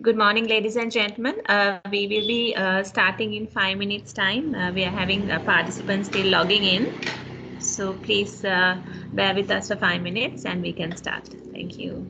Good morning, ladies and gentlemen. We will be starting in 5 minutes time. We are having participants still logging in. So please bear with us for 5 minutes and we can start. Thank you.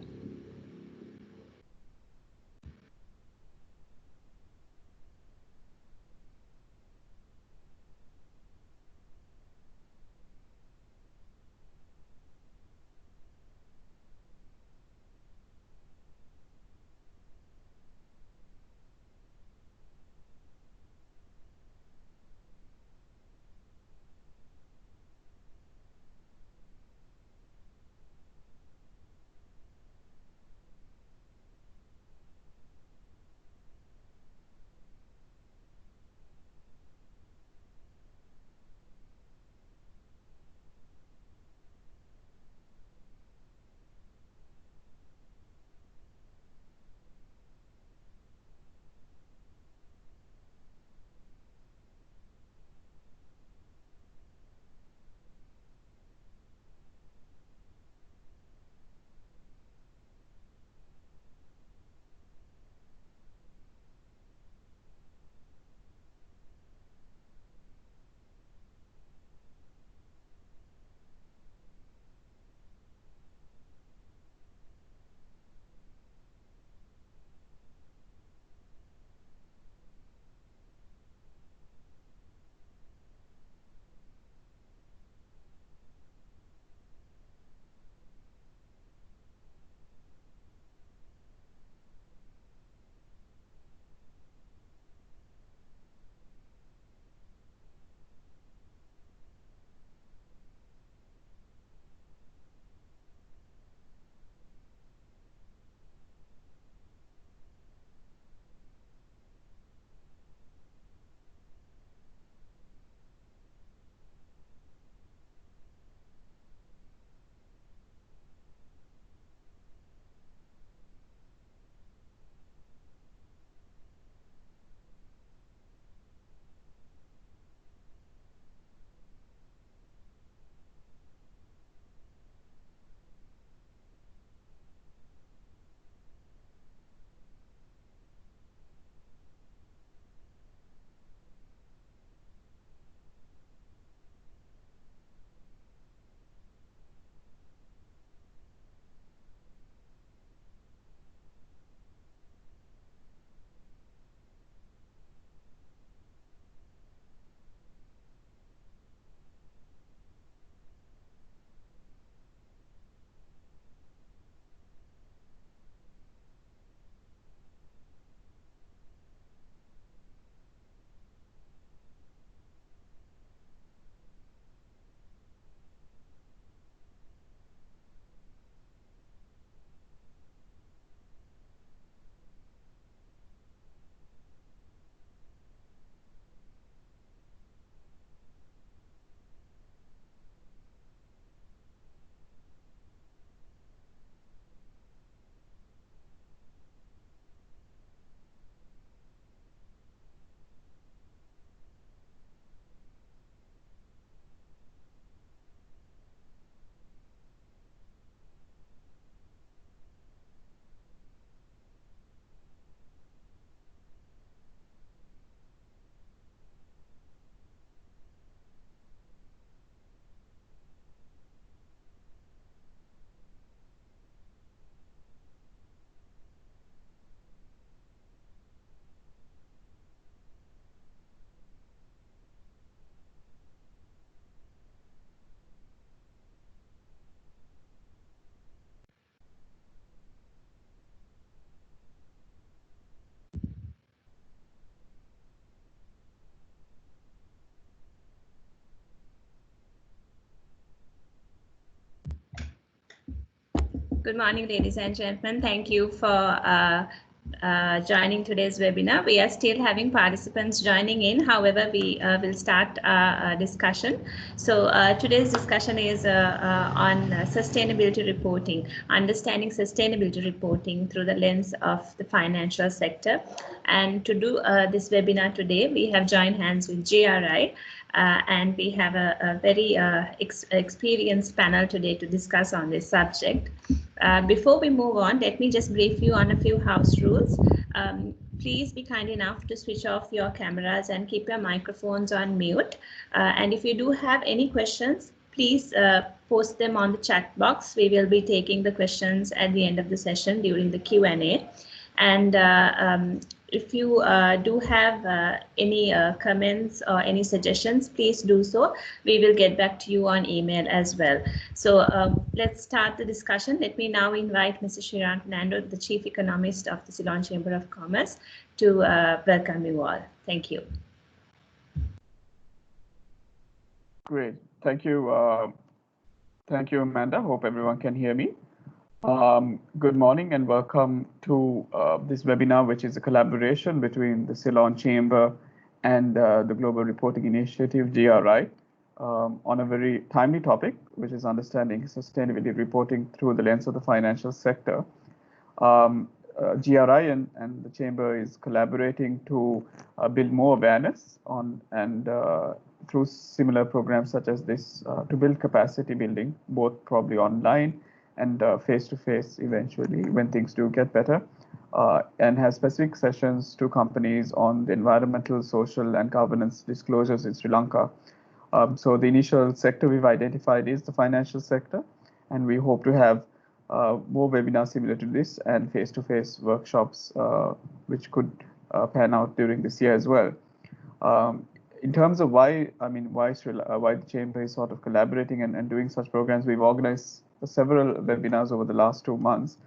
Good morning, ladies and gentlemen. Thank you for joining today's webinar. We are still having participants joining in. However, we will start our discussion. So today's discussion is on sustainability reporting, understanding sustainability reporting through the lens of the financial sector. And to do this webinar today, we have joined hands with JRI. and we have a very experienced panel today to discuss on this subject. Before we move on, let me just brief you on a few house rules. Please be kind enough to switch off your cameras and keep your microphones on mute. And if you do have any questions, please post them on the chat box. We will be taking the questions at the end of the session during the Q&A. And if you do have any comments or any suggestions, please do so. We will get back to you on email as well. So let's start the discussion. Let me now invite Mr. Sriran Fernando, the Chief Economist of the Ceylon Chamber of Commerce, to welcome you all. Thank you. Great. Thank you. Thank you, Amanda. Hope everyone can hear me. Good morning and welcome to this webinar, which is a collaboration between the Ceylon Chamber and the Global Reporting Initiative, GRI, on a very timely topic, which is understanding sustainability reporting through the lens of the financial sector. GRI and the Chamber is collaborating to build more awareness on and through similar programs such as this to build capacity building, both probably online and face-to-face eventually when things do get better, and has specific sessions to companies on the environmental, social, and governance disclosures in Sri Lanka. So the initial sector we've identified is the financial sector, and we hope to have more webinars similar to this and face-to-face workshops which could pan out during this year as well. In terms of why the Chamber is sort of collaborating and doing such programs, we've organized several webinars over the last 2 months,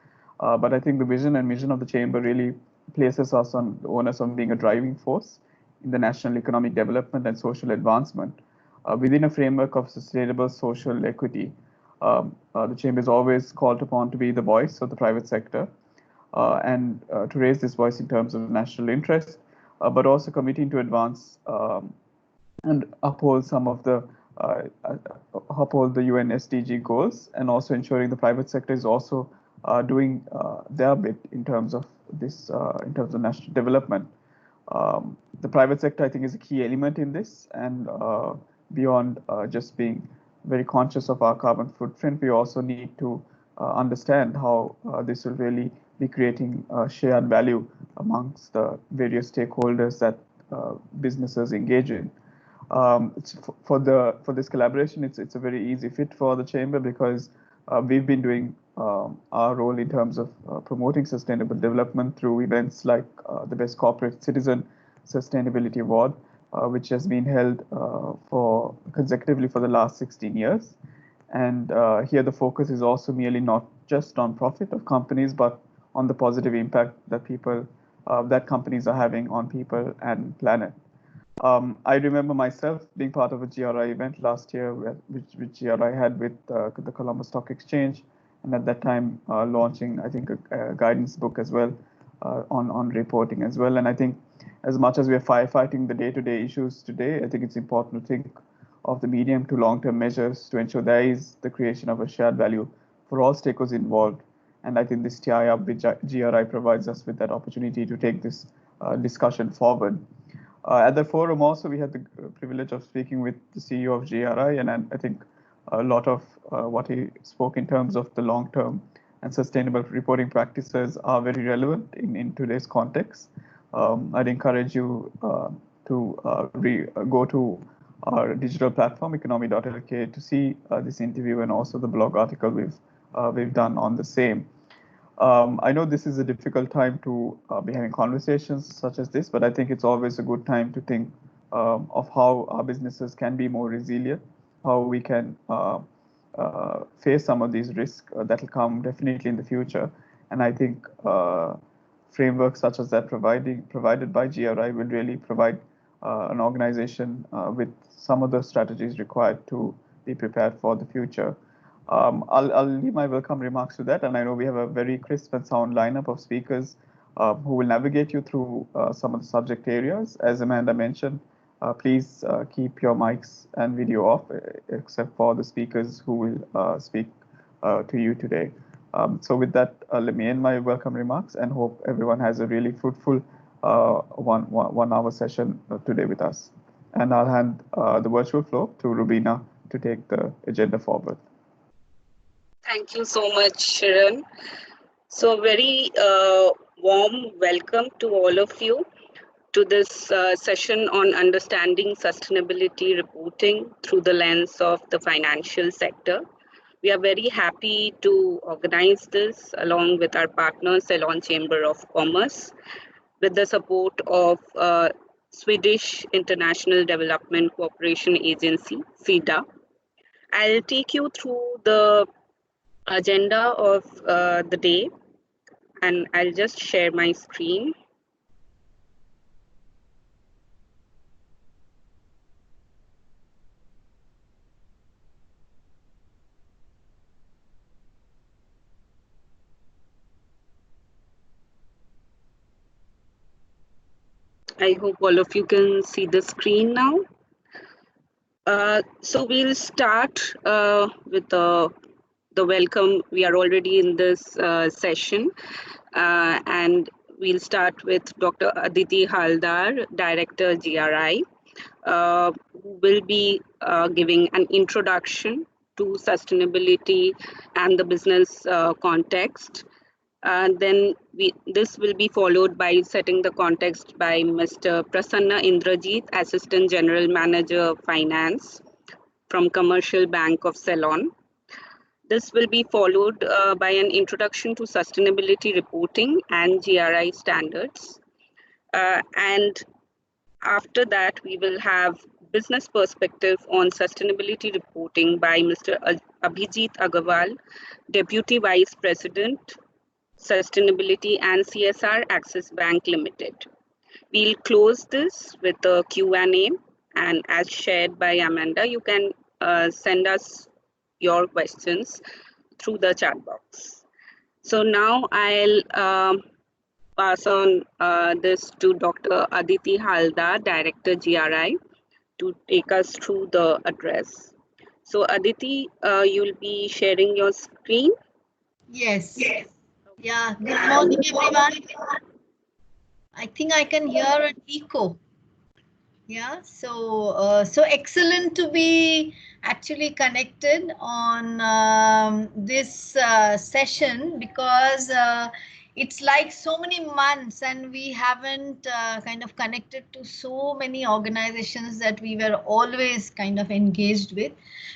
but I think the vision and mission of the Chamber really places us on the onus of being a driving force in the national economic development and social advancement within a framework of sustainable social equity. The Chamber is always called upon to be the voice of the private sector and to raise this voice in terms of national interest, but also committing to advance and uphold some of the uphold the UN SDG goals, and also ensuring the private sector is also doing their bit in terms of this, in terms of national development. The private sector, I think, is a key element in this, and beyond just being very conscious of our carbon footprint, we also need to understand how this will really be creating shared value amongst the various stakeholders that businesses engage in. For this collaboration, it's a very easy fit for the Chamber because we've been doing our role in terms of promoting sustainable development through events like the Best Corporate Citizen Sustainability Award, which has been held consecutively for the last 16 years. And here the focus is also merely not just on profit of companies, but on the positive impact that that companies are having on people and planet. I remember myself being part of a GRI event last year, which GRI had with the Colombo Stock Exchange, and at that time launching, I think, a guidance book as well on reporting as well. And I think as much as we are firefighting the day-to-day issues today, I think it's important to think of the medium to long-term measures to ensure there is the creation of a shared value for all stakeholders involved. And I think this tie-up with GRI provides us with that opportunity to take this discussion forward. At the forum also, we had the privilege of speaking with the CEO of GRI, and I think a lot of what he spoke in terms of the long-term and sustainable reporting practices are very relevant in today's context. I'd encourage you to go to our digital platform, economy.lk, to see this interview and also the blog article we've done on the same. I know this is a difficult time to be having conversations such as this, but I think it's always a good time to think of how our businesses can be more resilient, how we can face some of these risks that will come definitely in the future. And I think frameworks such as that provided by GRI will really provide an organization with some of the strategies required to be prepared for the future. I'll leave my welcome remarks to that, and I know we have a very crisp and sound lineup of speakers who will navigate you through some of the subject areas. As Amanda mentioned, please keep your mics and video off, except for the speakers who will speak to you today. So with that, let me end my welcome remarks and hope everyone has a really fruitful one-hour session today with us. And I'll hand the virtual floor to Rubina to take the agenda forward. Thank you so much, Sharon. So very warm welcome to all of you to this session on understanding sustainability reporting through the lens of the financial sector. We are very happy to organize this along with our partner, Ceylon Chamber of Commerce, with the support of Swedish International Development Cooperation Agency, SIDA. I'll take you through the agenda of the day, and I'll just share my screen. I hope all of you can see the screen now. So we'll start with the welcome. We are already in this session, and we'll start with Dr. Aditi Haldar, Director GRI, who will be giving an introduction to sustainability and the business context. Then this will be followed by setting the context by Mr. Prasanna Indrajit, Assistant General Manager of Finance from Commercial Bank of Ceylon. This will be followed by an introduction to sustainability reporting and GRI standards. And after that, we will have business perspective on sustainability reporting by Mr. Abhijit Agarwal, Deputy Vice President, Sustainability and CSR, Axis Bank Limited. We'll close this with a Q&A, and as shared by Amanda, you can send us your questions through the chat box. So now I'll pass on this to Dr. Aditi Haldar, Director GRI, to take us through the address. So Aditi, you'll be sharing your screen? Yes. Yeah, good morning, everyone. I think I can hear an echo. Yeah, so excellent to be actually connected on this session, because it's like so many months and we haven't kind of connected to so many organizations that we were always kind of engaged with.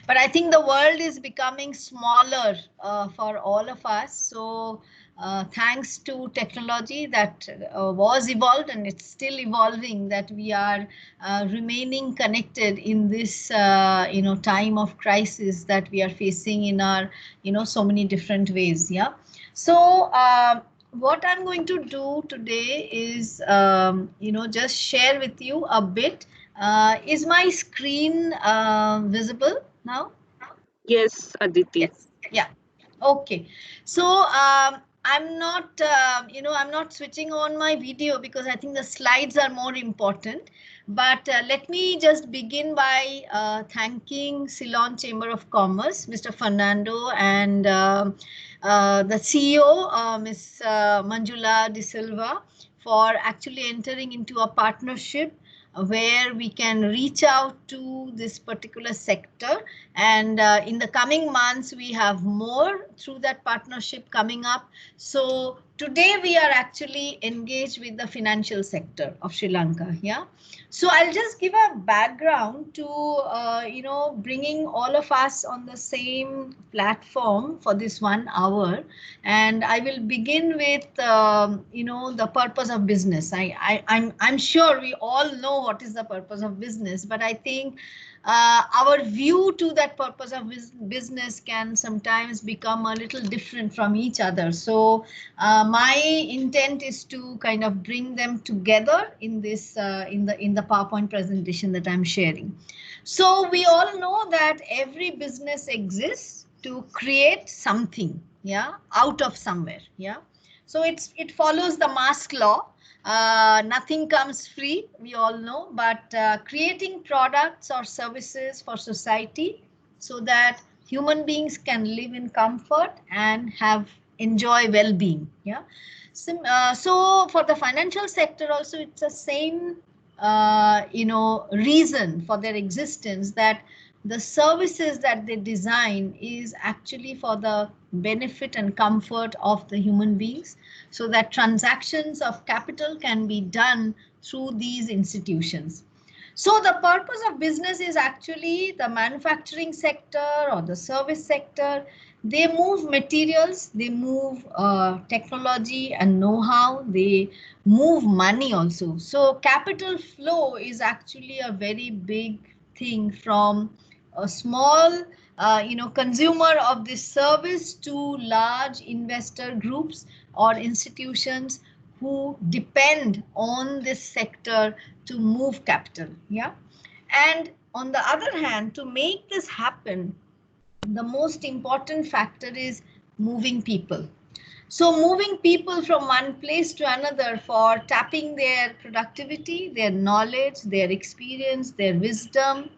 But I think the world is becoming smaller for all of us. So thanks to technology that was evolved and it's still evolving, that we are remaining connected in this time of crisis that we are facing in our so many different ways. Yeah. So what I'm going to do today is just share with you a bit. Is my screen visible now? Yes, Aditi. Yes. Yeah. Okay. So I'm not, I'm not switching on my video because I think the slides are more important. But let me just begin by thanking Ceylon Chamber of Commerce, Mr. Fernando, and the CEO, Ms. Manjula De Silva, for actually entering into a partnership where we can reach out to this particular sector. And in the coming months, we have more through that partnership coming up. So today we are actually engaged with the financial sector of Sri Lanka. Yeah. So I'll just give a background to, bringing all of us on the same platform for this 1 hour. And I will begin with, the purpose of business. I'm sure we all know what is the purpose of business, but I think our view to that purpose of business can sometimes become a little different from each other. So my intent is to kind of bring them together in this in the PowerPoint presentation that I'm sharing. So we all know that every business exists to create something, yeah, out of somewhere. Yeah. So it follows the mask law. Nothing comes free, we all know, but creating products or services for society so that human beings can live in comfort and enjoy well-being. Yeah. So for the financial sector also, it's the same reason for their existence, that the services that they design is actually for the benefit and comfort of the human beings, so that transactions of capital can be done through these institutions. So the purpose of business is actually the manufacturing sector or the service sector. They move materials, they move technology and know-how, they move money also. So capital flow is actually a very big thing from a small consumer of this service to large investor groups or institutions who depend on this sector to move capital. Yeah. And on the other hand, to make this happen, the most important factor is moving people. So moving people from one place to another for tapping their productivity, their knowledge, their experience, their wisdom,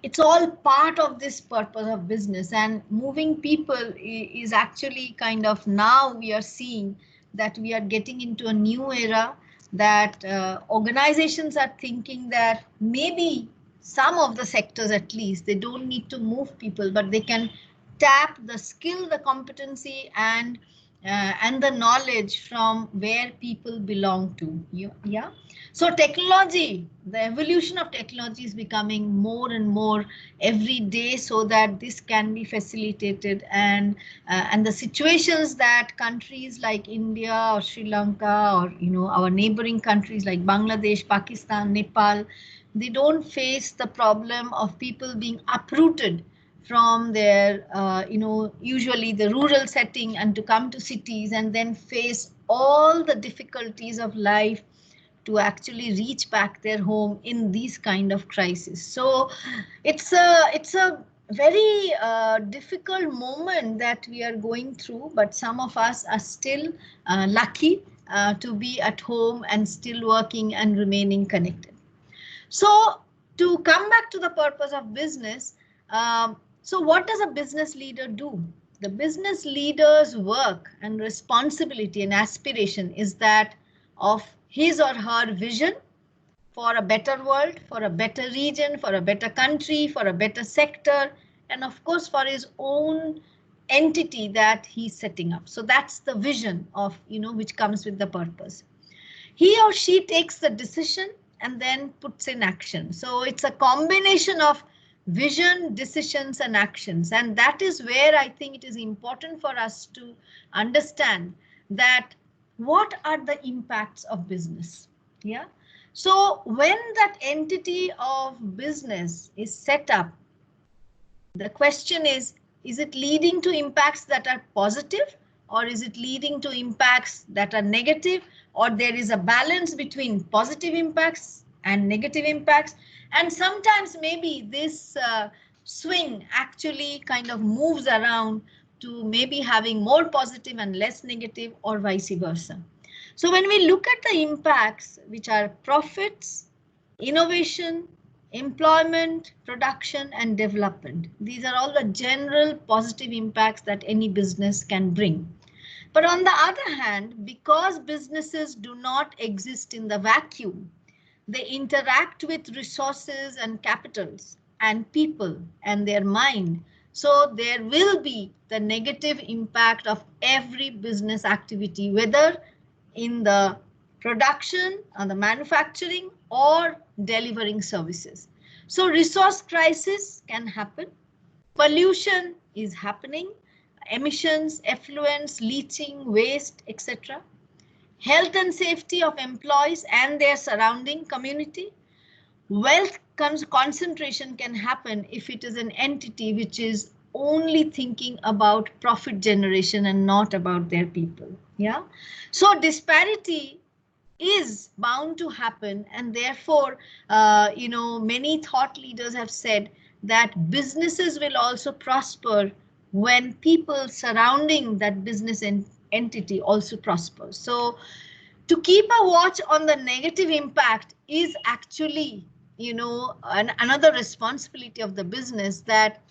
it's all part of this purpose of business. And moving people is actually kind of, now we are seeing that we are getting into a new era, that organizations are thinking that maybe some of the sectors, at least, they don't need to move people, but they can tap the skill, the competency, and the knowledge from where people belong to. Yeah. So technology, the evolution of technology is becoming more and more every day, so that this can be facilitated, and the situations that countries like India or Sri Lanka, or our neighboring countries like Bangladesh, Pakistan, Nepal, they don't face the problem of people being uprooted from their, usually the rural setting, and to come to cities and then face all the difficulties of life to actually reach back their home in these kind of crises. So it's a very difficult moment that we are going through, but some of us are still lucky to be at home and still working and remaining connected. So to come back to the purpose of business, so what does a business leader do? The business leader's work and responsibility and aspiration is that of his or her vision for a better world, for a better region, for a better country, for a better sector, and of course for his own entity that he's setting up. So that's the vision of, which comes with the purpose. He or she takes the decision and then puts in action. So it's a combination of vision, decisions, and actions. And that is where I think it is important for us to understand that what are the impacts of business. Yeah. So when that entity of business is set up, the question is it leading to impacts that are positive, or is it leading to impacts that are negative, or there is a balance between positive impacts and negative impacts? And sometimes maybe this swing actually kind of moves around to maybe having more positive and less negative, or vice versa. So when we look at the impacts, which are profits, innovation, employment, production, and development, these are all the general positive impacts that any business can bring. But on the other hand, because businesses do not exist in the vacuum, they interact with resources and capitals and people and their mind. So there will be the negative impact of every business activity, whether in the production or the manufacturing or delivering services. So resource crisis can happen. Pollution is happening. Emissions, effluents, leaching, waste, etc. Health and safety of employees and their surrounding community. Wealth concentration can happen if it is an entity which is only thinking about profit generation and not about their people. Yeah. So disparity is bound to happen, and therefore, many thought leaders have said that businesses will also prosper when people surrounding that business entity also prosper. So to keep a watch on the negative impact is actually, another responsibility of the business, that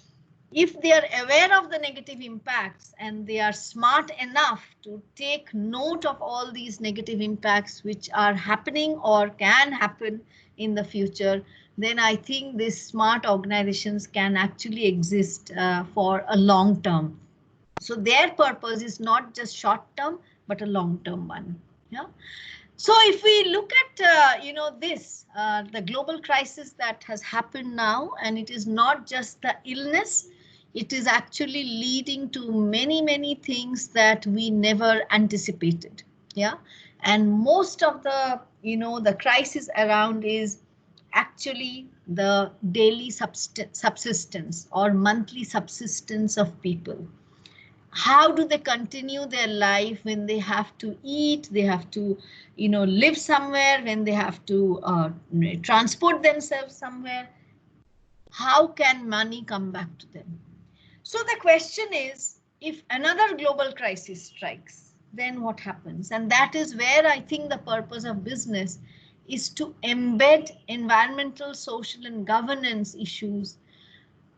if they are aware of the negative impacts and they are smart enough to take note of all these negative impacts which are happening or can happen in the future, then I think these smart organizations can actually exist for a long term. So their purpose is not just short term, but a long term one. Yeah. So if we look at, the global crisis that has happened now, and it is not just the illness, it is actually leading to many, many things that we never anticipated. Yeah. And most of the, the crisis around is actually the daily subsistence or monthly subsistence of people. How do they continue their life when they have to eat, they have to live somewhere, when they have to transport themselves somewhere? How can money come back to them? So the question is, if another global crisis strikes, then what happens? And that is where I think the purpose of business is to embed environmental, social and governance issues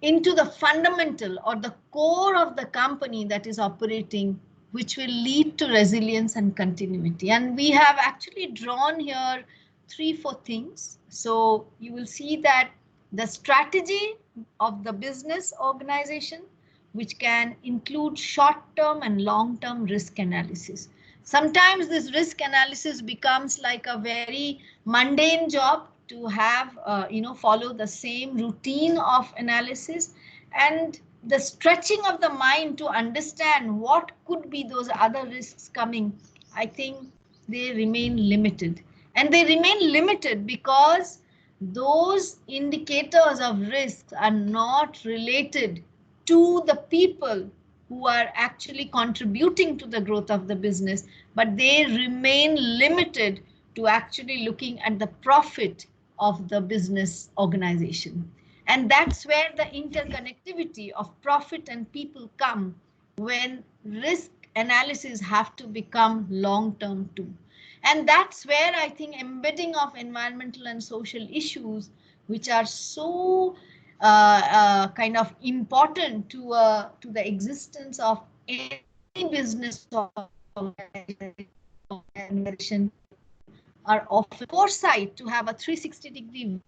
into the fundamental or the core of the company that is operating, which will lead to resilience and continuity. And we have actually drawn here 3-4 things. So you will see that the strategy of the business organization, which can include short-term and long-term risk analysis. Sometimes this risk analysis becomes like a very mundane job to have, follow the same routine of analysis, and the stretching of the mind to understand what could be those other risks coming. I think they remain limited, and they remain limited because those indicators of risks are not related to the people who are actually contributing to the growth of the business, but they remain limited to actually looking at the profit of the business organization. And that's where the interconnectivity of profit and people come, when risk analysis have to become long-term too. And that's where I think embedding of environmental and social issues, which are so kind of important to the existence of any business organization, are often foresight to have a 360-degree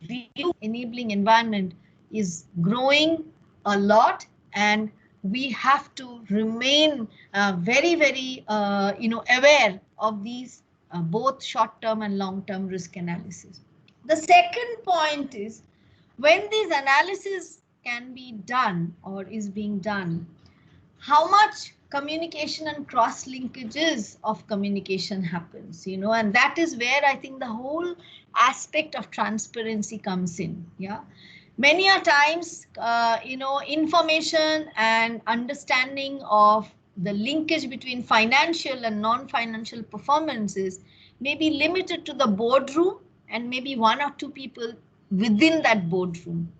view. Enabling environment is growing a lot, and we have to remain very, very aware of these both short-term and long-term risk analysis. The second point is, when these analysis can be done or is being done, how much communication and cross linkages of communication happens, and that is where I think the whole aspect of transparency comes in. Yeah, many a times, information and understanding of the linkage between financial and non-financial performances may be limited to the boardroom and maybe 1 or 2 people within that boardroom.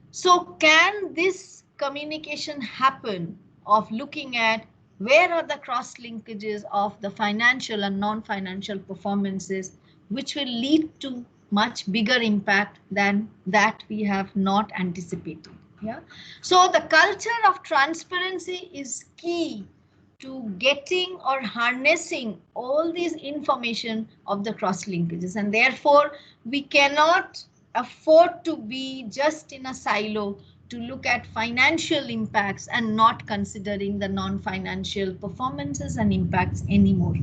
So can this communication happen of looking at where are the cross linkages of the financial and non-financial performances, which will lead to much bigger impact than that we have not anticipated. Yeah. So the culture of transparency is key to getting or harnessing all these information of the cross linkages, and therefore we cannot afford to be just in a silo to look at financial impacts and not considering the non-financial performances and impacts anymore.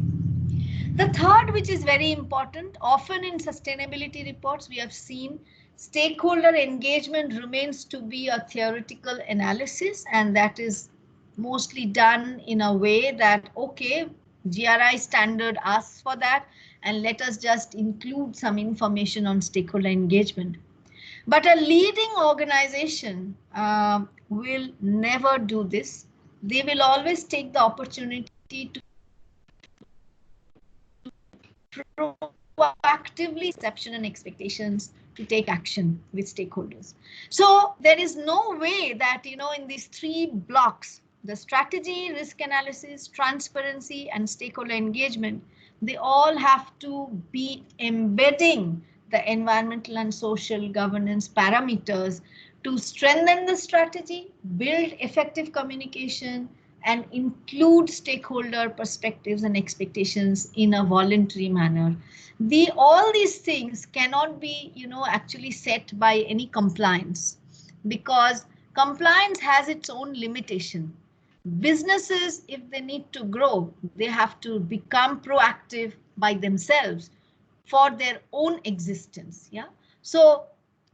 The third, which is very important, often in sustainability reports we have seen stakeholder engagement remains to be a theoretical analysis, and that is mostly done in a way that, okay, GRI standard asks for that, and let us just include some information on stakeholder engagement. But a leading organization will never do this. They will always take the opportunity to proactively perception and expectations to take action with stakeholders. So there is no way that, in these 3 blocks, the strategy, risk analysis, transparency, and stakeholder engagement, they all have to be embedding the environmental and social governance parameters to strengthen the strategy, build effective communication, and include stakeholder perspectives and expectations in a voluntary manner. All these things cannot be, actually set by any compliance, because compliance has its own limitation. Businesses, if they need to grow, they have to become proactive by themselves for their own existence. Yeah. So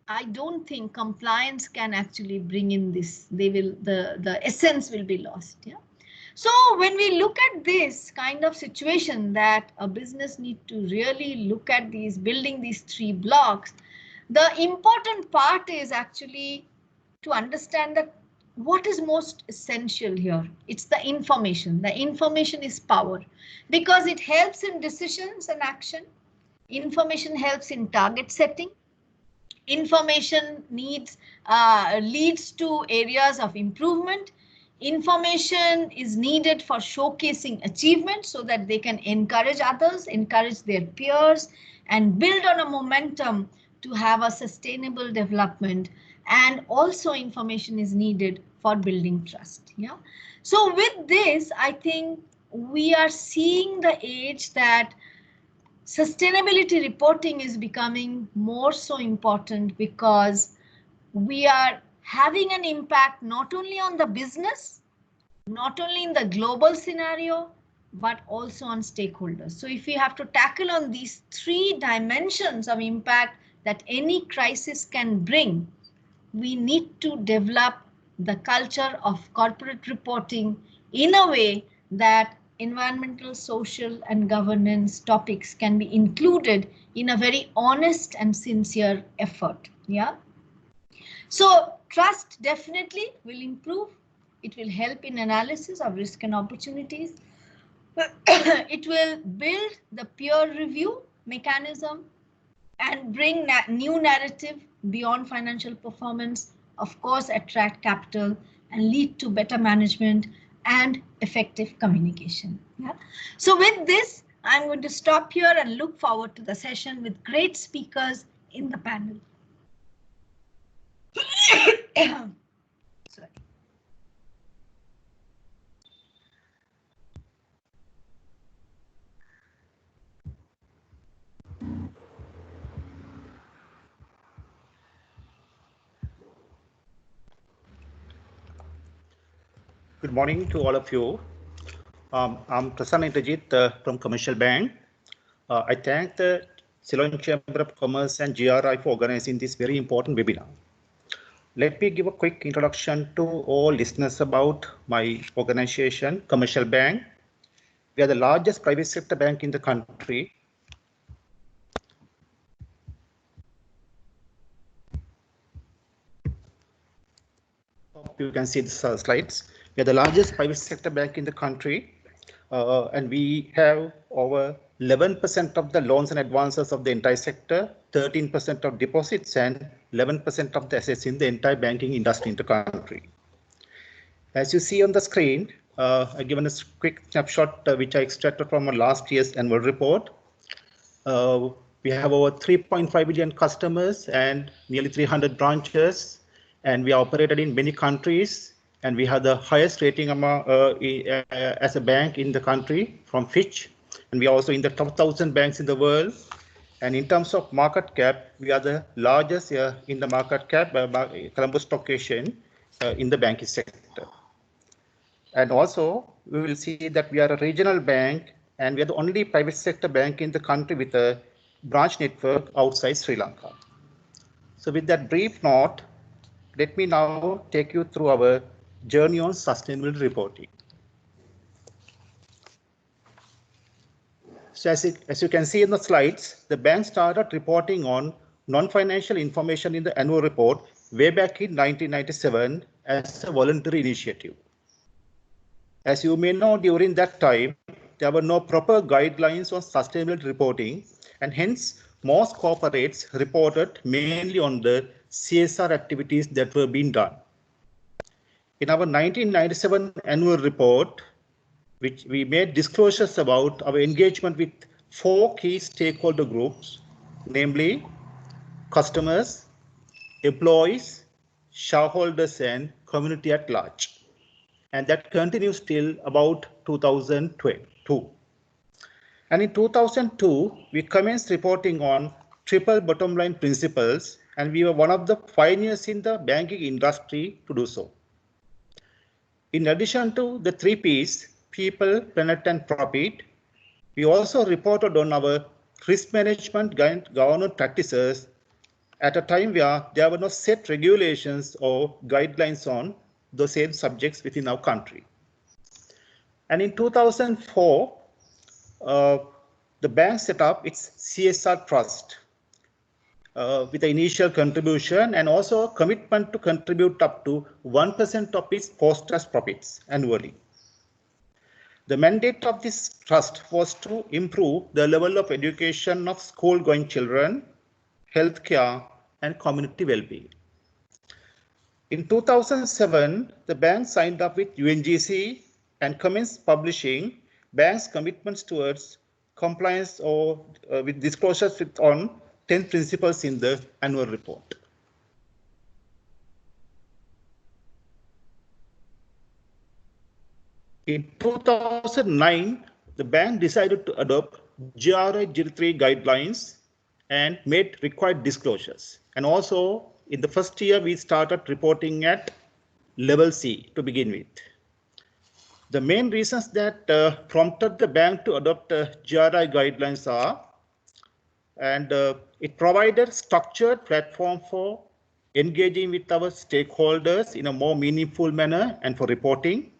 I don't think compliance can actually bring in this. The essence will be lost. Yeah. So when we look at this kind of situation that a business need to really look at building these 3 blocks, the important part is actually to understand that what is most essential here. It's the information. The information is power, because it helps in decisions and action. Information helps in target setting. Information leads to areas of improvement. Information is needed for showcasing achievements so that they can encourage others, encourage their peers, and build on a momentum to have a sustainable development. And also information is needed for building trust. Yeah. So with this, I think we are seeing the age that sustainability reporting is becoming more so important, because we are having an impact not only on the business, not only in the global scenario, but also on stakeholders. So if we have to tackle on these 3 dimensions of impact that any crisis can bring, we need to develop the culture of corporate reporting in a way that environmental, social, and governance topics can be included in a very honest and sincere effort. Yeah. So trust definitely will improve. It will help in analysis of risk and opportunities. It will build the peer review mechanism and bring new narrative beyond financial performance, of course, attract capital and lead to better management and effective communication. Yeah. So with this, I'm going to stop here and look forward to the session with great speakers in the panel. Sorry. Good morning to all of you. I'm Prasanna Indrajit from Commercial Bank. I thank the Ceylon Chamber of Commerce and GRI for organizing this very important webinar. Let me give a quick introduction to all listeners about my organization, Commercial Bank. We are the largest private sector bank in the country. You can see the slides. We are the largest private sector bank in the country, and we have over 11% of the loans and advances of the entire sector, 13% of deposits, and 11% of the assets in the entire banking industry in the country. As you see on the screen, I've given a quick snapshot which I extracted from our last year's annual report. We have over 3.5 million customers and nearly 300 branches, and we are operated in many countries, and we have the highest rating as a bank in the country from Fitch, and we are also in the top 1,000 banks in the world. And in terms of market cap, we are the largest in the market cap by Colombo Stock Exchange in the banking sector. And also, we will see that we are a regional bank, and we are the only private sector bank in the country with a branch network outside Sri Lanka. So with that brief note, let me now take you through our journey on sustainability reporting. So as you can see in the slides, the bank started reporting on non-financial information in the annual report way back in 1997 as a voluntary initiative. As you may know, during that time, there were no proper guidelines on sustainability reporting, and hence most corporates reported mainly on the CSR activities that were being done. In our 1997 annual report, which we made disclosures about our engagement with 4 key stakeholder groups, namely customers, employees, shareholders and community at large. And that continues till about 2022. And in 2002, we commenced reporting on triple bottom line principles, and we were one of the pioneers in the banking industry to do so. In addition to the 3 Ps, people, planet, and profit, we also reported on our risk management governance practices at a time where there were no set regulations or guidelines on the same subjects within our country. And in 2004, the bank set up its CSR trust with the initial contribution and also a commitment to contribute up to 1% of its post-tax profits annually. The mandate of this trust was to improve the level of education of school-going children, healthcare, and community well-being. In 2007, the bank signed up with UNGC and commenced publishing bank's commitments towards compliance or with disclosures on 10 principles in the annual report. In 2009, the bank decided to adopt GRI G3 guidelines and made required disclosures. And also, in the first year, we started reporting at level C to begin with. The main reasons that prompted the bank to adopt GRI guidelines are, and it provided structured platform for engaging with our stakeholders in a more meaningful manner and for reporting.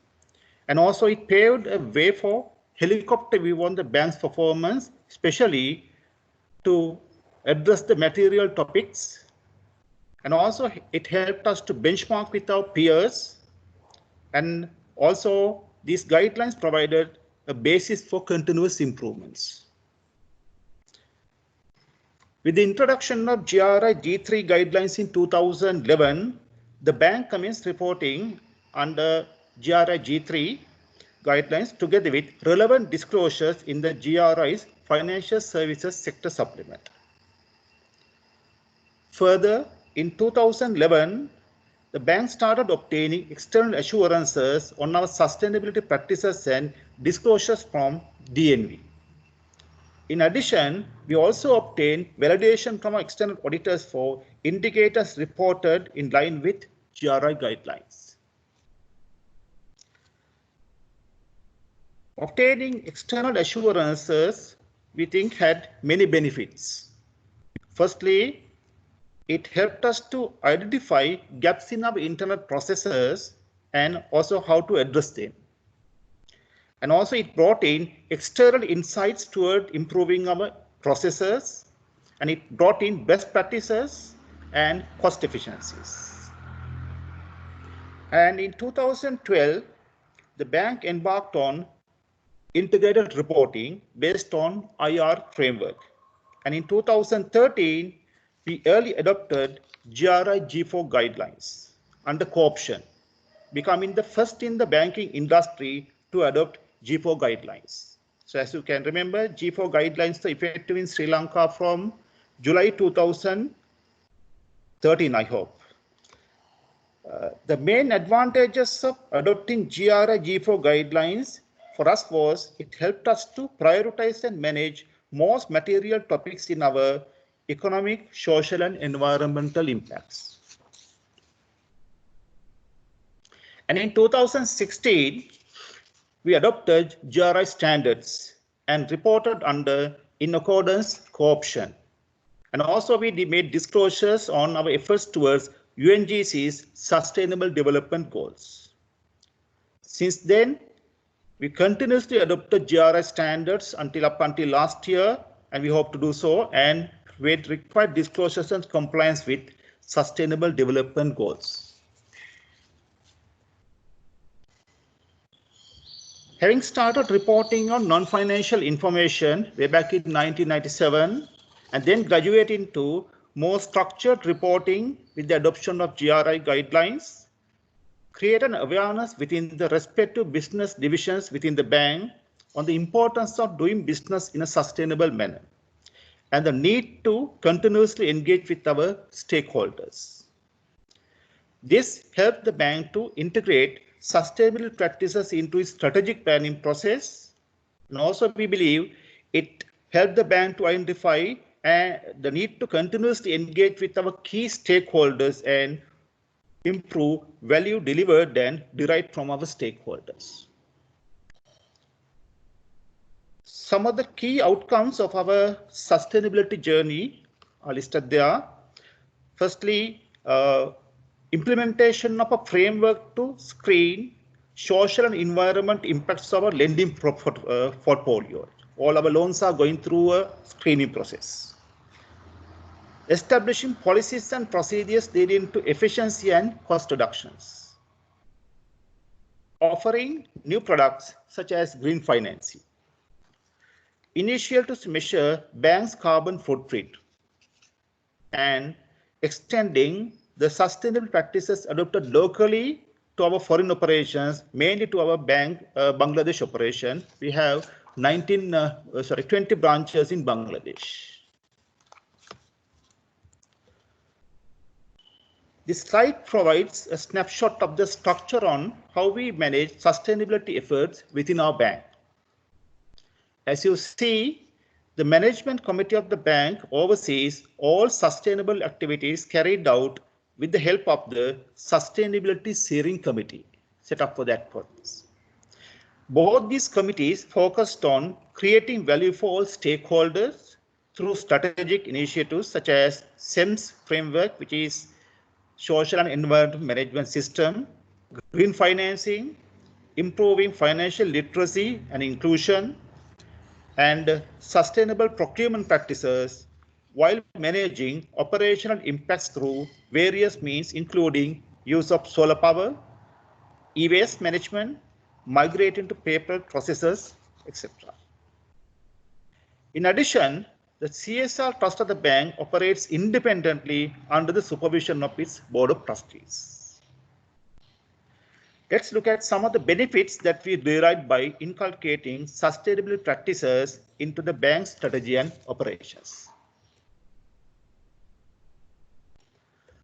And also it paved a way for helicopter view on the bank's performance, especially to address the material topics. And also it helped us to benchmark with our peers. And also these guidelines provided a basis for continuous improvements. With the introduction of GRI G3 guidelines in 2011, the bank commenced reporting under GRI G3 guidelines together with relevant disclosures in the GRI's Financial Services Sector Supplement. Further, in 2011, the bank started obtaining external assurances on our sustainability practices and disclosures from DNV. In addition, we also obtained validation from our external auditors for indicators reported in line with GRI guidelines. Obtaining external assurances, we think, had many benefits. Firstly, it helped us to identify gaps in our internal processes and also how to address them. And also it brought in external insights toward improving our processes, and it brought in best practices and cost efficiencies. And in 2012, the bank embarked on integrated reporting based on IR framework. And in 2013, we early adopted GRI G4 guidelines under co-option, becoming the first in the banking industry to adopt G4 guidelines. So as you can remember, G4 guidelines are effective in Sri Lanka from July 2013, I hope. The main advantages of adopting GRI G4 guidelines for us was it helped us to prioritize and manage most material topics in our economic, social, and environmental impacts. And in 2016, we adopted GRI standards and reported under in accordance co-option. And also we made disclosures on our efforts towards UNGC's Sustainable Development Goals. Since then, we continuously adopted GRI standards up until last year, and we hope to do so, and with required disclosures and compliance with Sustainable Development Goals. Having started reporting on non-financial information way back in 1997, and then graduate into more structured reporting with the adoption of GRI guidelines, create an awareness within the respective business divisions within the bank on the importance of doing business in a sustainable manner and the need to continuously engage with our stakeholders. This helped the bank to integrate sustainable practices into its strategic planning process. And also we believe it helped the bank to identify the need to continuously engage with our key stakeholders and improve value delivered and derived from our stakeholders. Some of the key outcomes of our sustainability journey are listed there. Firstly, implementation of a framework to screen social and environment impacts of our lending portfolio. All our loans are going through a screening process. Establishing policies and procedures leading to efficiency and cost reductions. Offering new products such as green financing. Initiatives to measure banks' carbon footprint. And extending the sustainable practices adopted locally to our foreign operations, mainly to our bank Bangladesh operation. We have 20 branches in Bangladesh. This slide provides a snapshot of the structure on how we manage sustainability efforts within our bank. As you see, the management committee of the bank oversees all sustainable activities carried out with the help of the Sustainability Steering Committee set up for that purpose. Both these committees focused on creating value for all stakeholders through strategic initiatives such as SEMS framework, which is Social and Environmental Management System, green financing, improving financial literacy and inclusion, and sustainable procurement practices while managing operational impacts through various means, including use of solar power, e-waste management, migrating to paper processes, etc. In addition, the CSR Trust of the bank operates independently under the supervision of its Board of Trustees. Let's look at some of the benefits that we derive by inculcating sustainable practices into the bank's strategy and operations.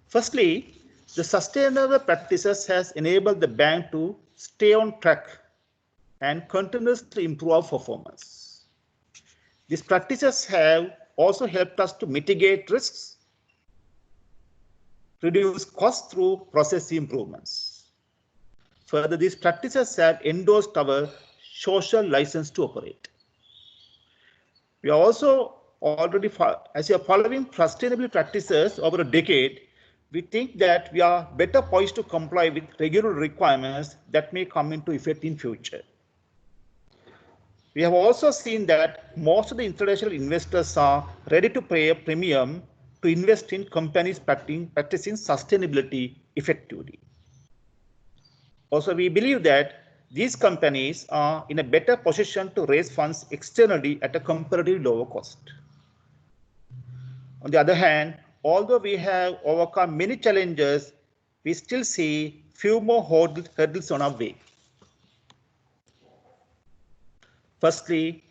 Firstly, the sustainable practices has enabled the bank to stay on track and continuously improve our performance. These practices have also helped us to mitigate risks, reduce costs through process improvements. Further, these practices have endorsed our social license to operate. We are also already, as you are following sustainable practices over a decade, we think that we are better poised to comply with regular requirements that may come into effect in future. We have also seen that most of the international investors are ready to pay a premium to invest in companies practicing sustainability effectively. Also, we believe that these companies are in a better position to raise funds externally at a comparatively lower cost. On the other hand, although we have overcome many challenges, we still see few more hurdles on our way. Firstly,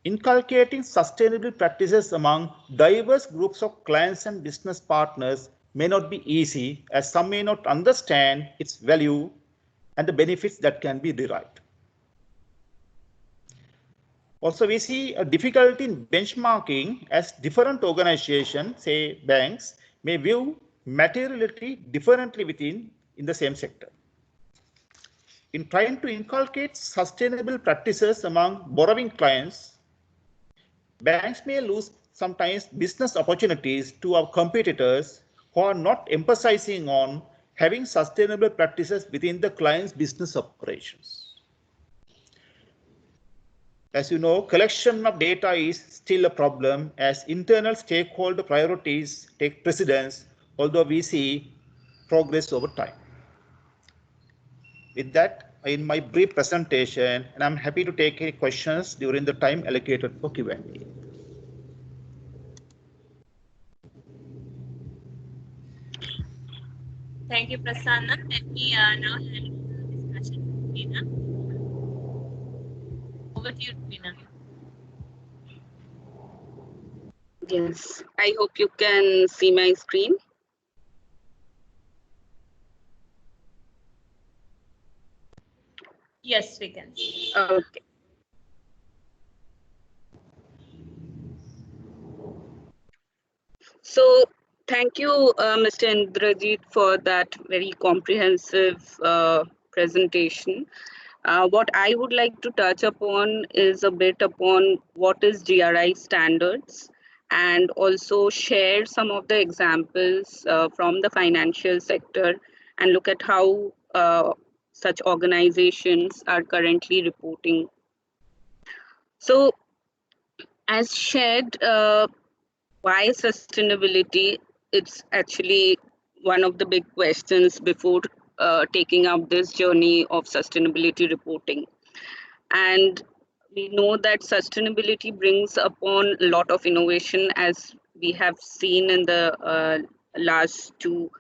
inculcating sustainable practices among diverse groups of clients and business partners may not be easy, as some may not understand its value and the benefits that can be derived. Also, we see a difficulty in benchmarking as different organizations, say banks, may view materiality differently in the same sector. In trying to inculcate sustainable practices among borrowing clients, banks may lose sometimes business opportunities to our competitors who are not emphasizing on having sustainable practices within the client's business operations. As you know, collection of data is still a problem as internal stakeholder priorities take precedence, although we see progress over time. With that, I end my brief presentation, and I'm happy to take any questions during the time allocated for Q&A. Thank you, Prasanna. Let me now hand the discussion to Rina. Over to you, Rina. Yes, I hope you can see my screen. Yes, we can see. Okay. So thank you, Mr. Indrajit, for that very comprehensive presentation. What I would like to touch upon is a bit upon what is GRI standards, and also share some of the examples from the financial sector and look at how such organizations are currently reporting. So as shared, why sustainability? It's actually one of the big questions before taking up this journey of sustainability reporting. And we know that sustainability brings upon a lot of innovation, as we have seen in the last two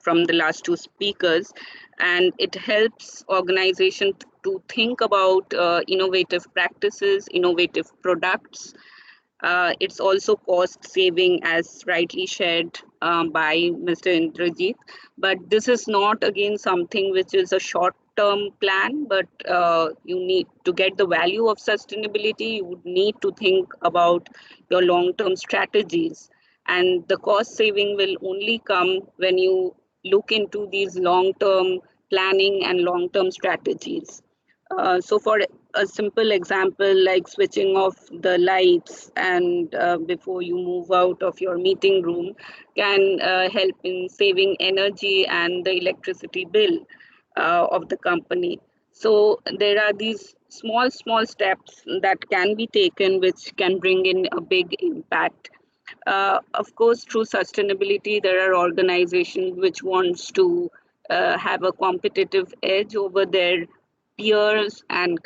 from the last two speakers, and it helps organizations to think about innovative practices, innovative products. It's also cost saving, as rightly shared by Mr. Indrajit. But this is not, again, something which is a short-term plan, but you need to get the value of sustainability. You would need to think about your long-term strategies. And the cost saving will only come when you look into these long-term planning and long-term strategies. So for a simple example, like switching off the lights and before you move out of your meeting room can help in saving energy and the electricity bill of the company. So there are these small steps that can be taken which can bring in a big impact. Of course, through sustainability, there are organizations which wants to have a competitive edge over their peers and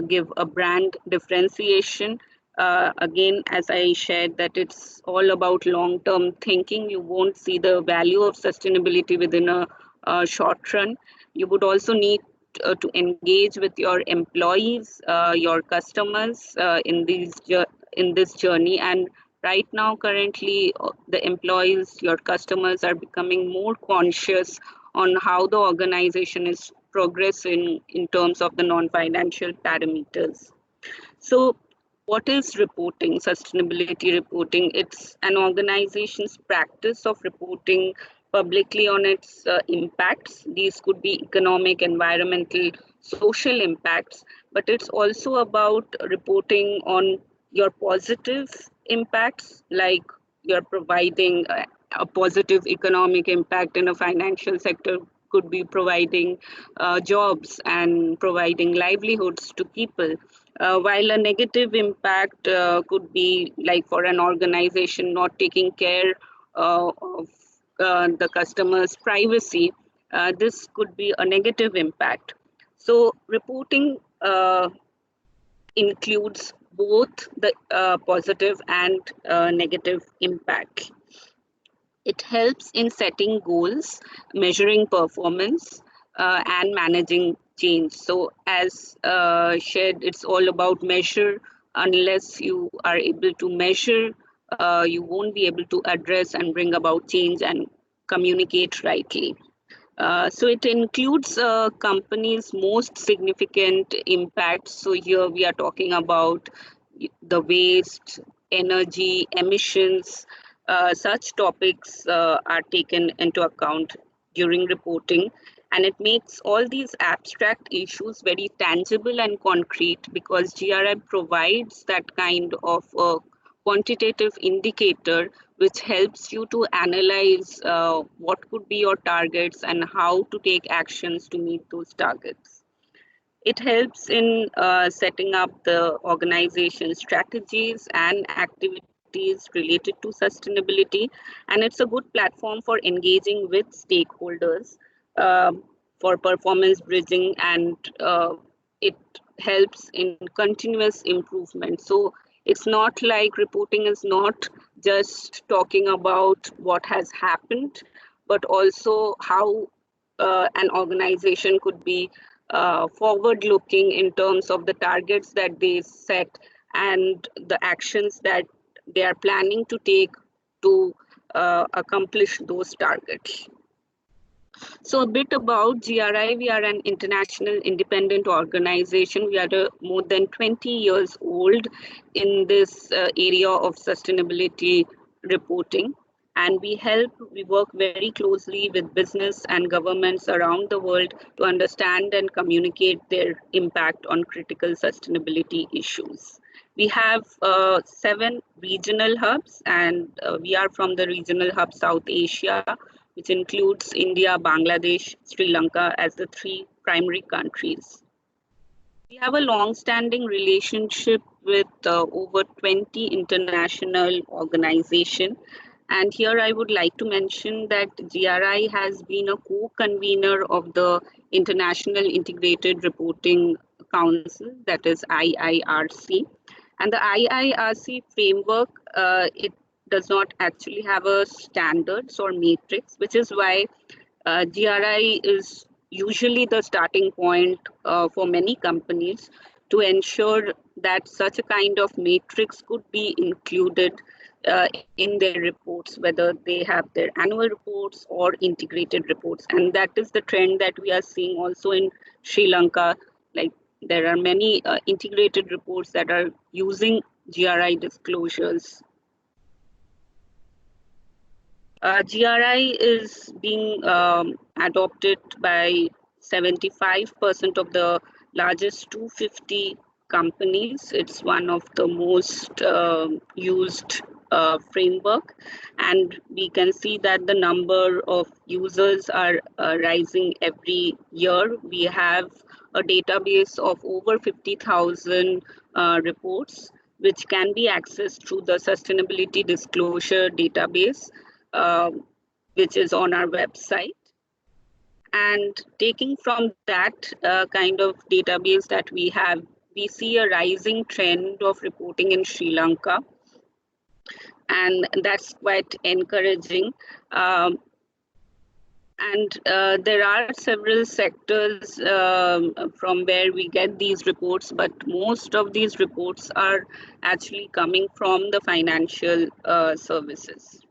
give a brand differentiation. Again, as I shared, that it's all about long-term thinking. You won't see the value of sustainability within a short run. You would also need to engage with your employees, your customers in this journey. And right now, currently, the employees, your customers, are becoming more conscious on how the organization is progressing in terms of the non-financial parameters. So what is reporting, sustainability reporting? It's an organization's practice of reporting publicly on its impacts. These could be economic, environmental, social impacts, but it's also about reporting on your positive impacts, like you're providing a positive economic impact in a financial sector, could be providing jobs and providing livelihoods to people. While a negative impact could be like for an organization not taking care of the customer's privacy, this could be a negative impact. So reporting includes both the positive and negative impact. It helps in setting goals, measuring performance, and managing change. So as shared, it's all about measure. Unless you are able to measure, you won't be able to address and bring about change and communicate rightly. So it includes companies' most significant impacts. So here we are talking about the waste, energy, emissions. Such topics are taken into account during reporting, and it makes all these abstract issues very tangible and concrete, because GRI provides that kind of quantitative indicator which helps you to analyze what could be your targets and how to take actions to meet those targets. It helps in setting up the organization strategies and activities related to sustainability, and it's a good platform for engaging with stakeholders for performance bridging, and it helps in continuous improvement. So it's not like reporting is not just talking about what has happened, but also how an organization could be forward looking in terms of the targets that they set and the actions that they are planning to take to accomplish those targets. So a bit about GRI, we are an international independent organization. We are more than 20 years old in this area of sustainability reporting. And we work very closely with business and governments around the world to understand and communicate their impact on critical sustainability issues. We have 7 regional hubs, and we are from the regional hub South Asia, which includes India, Bangladesh, Sri Lanka as the 3 primary countries. We have a long-standing relationship with over 20 international organizations. And here I would like to mention that GRI has been a co-convener of the International Integrated Reporting Council, that is IIRC. And the IIRC framework, it does not actually have a standards or matrix, which is why GRI is usually the starting point for many companies to ensure that such a kind of matrix could be included in their reports, whether they have their annual reports or integrated reports. And that is the trend that we are seeing also in Sri Lanka. Like, there are many integrated reports that are using GRI disclosures. GRI is being adopted by 75% of the largest 250 companies. It's one of the most used framework, and we can see that the number of users are rising every year. We have a database of over 50,000 reports, which can be accessed through the Sustainability Disclosure Database, which is on our website. And taking from that kind of database that we have, we see a rising trend of reporting in Sri Lanka, and that's quite encouraging. And there are several sectors from where we get these reports, but most of these reports are actually coming from the financial services.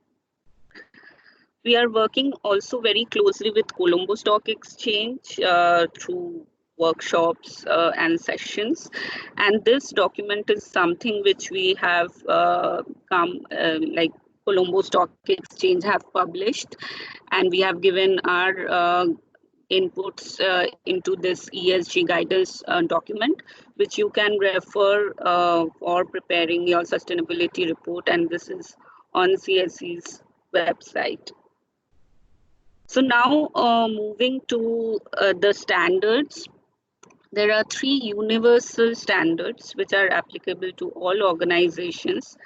We are working also very closely with Colombo Stock Exchange through workshops and sessions. And this document is something which we have like Colombo Stock Exchange have published, and we have given our inputs into this ESG guidance document, which you can refer for preparing your sustainability report, and this is on CSE's website. So now moving to the standards, there are 3 universal standards which are applicable to all organizations.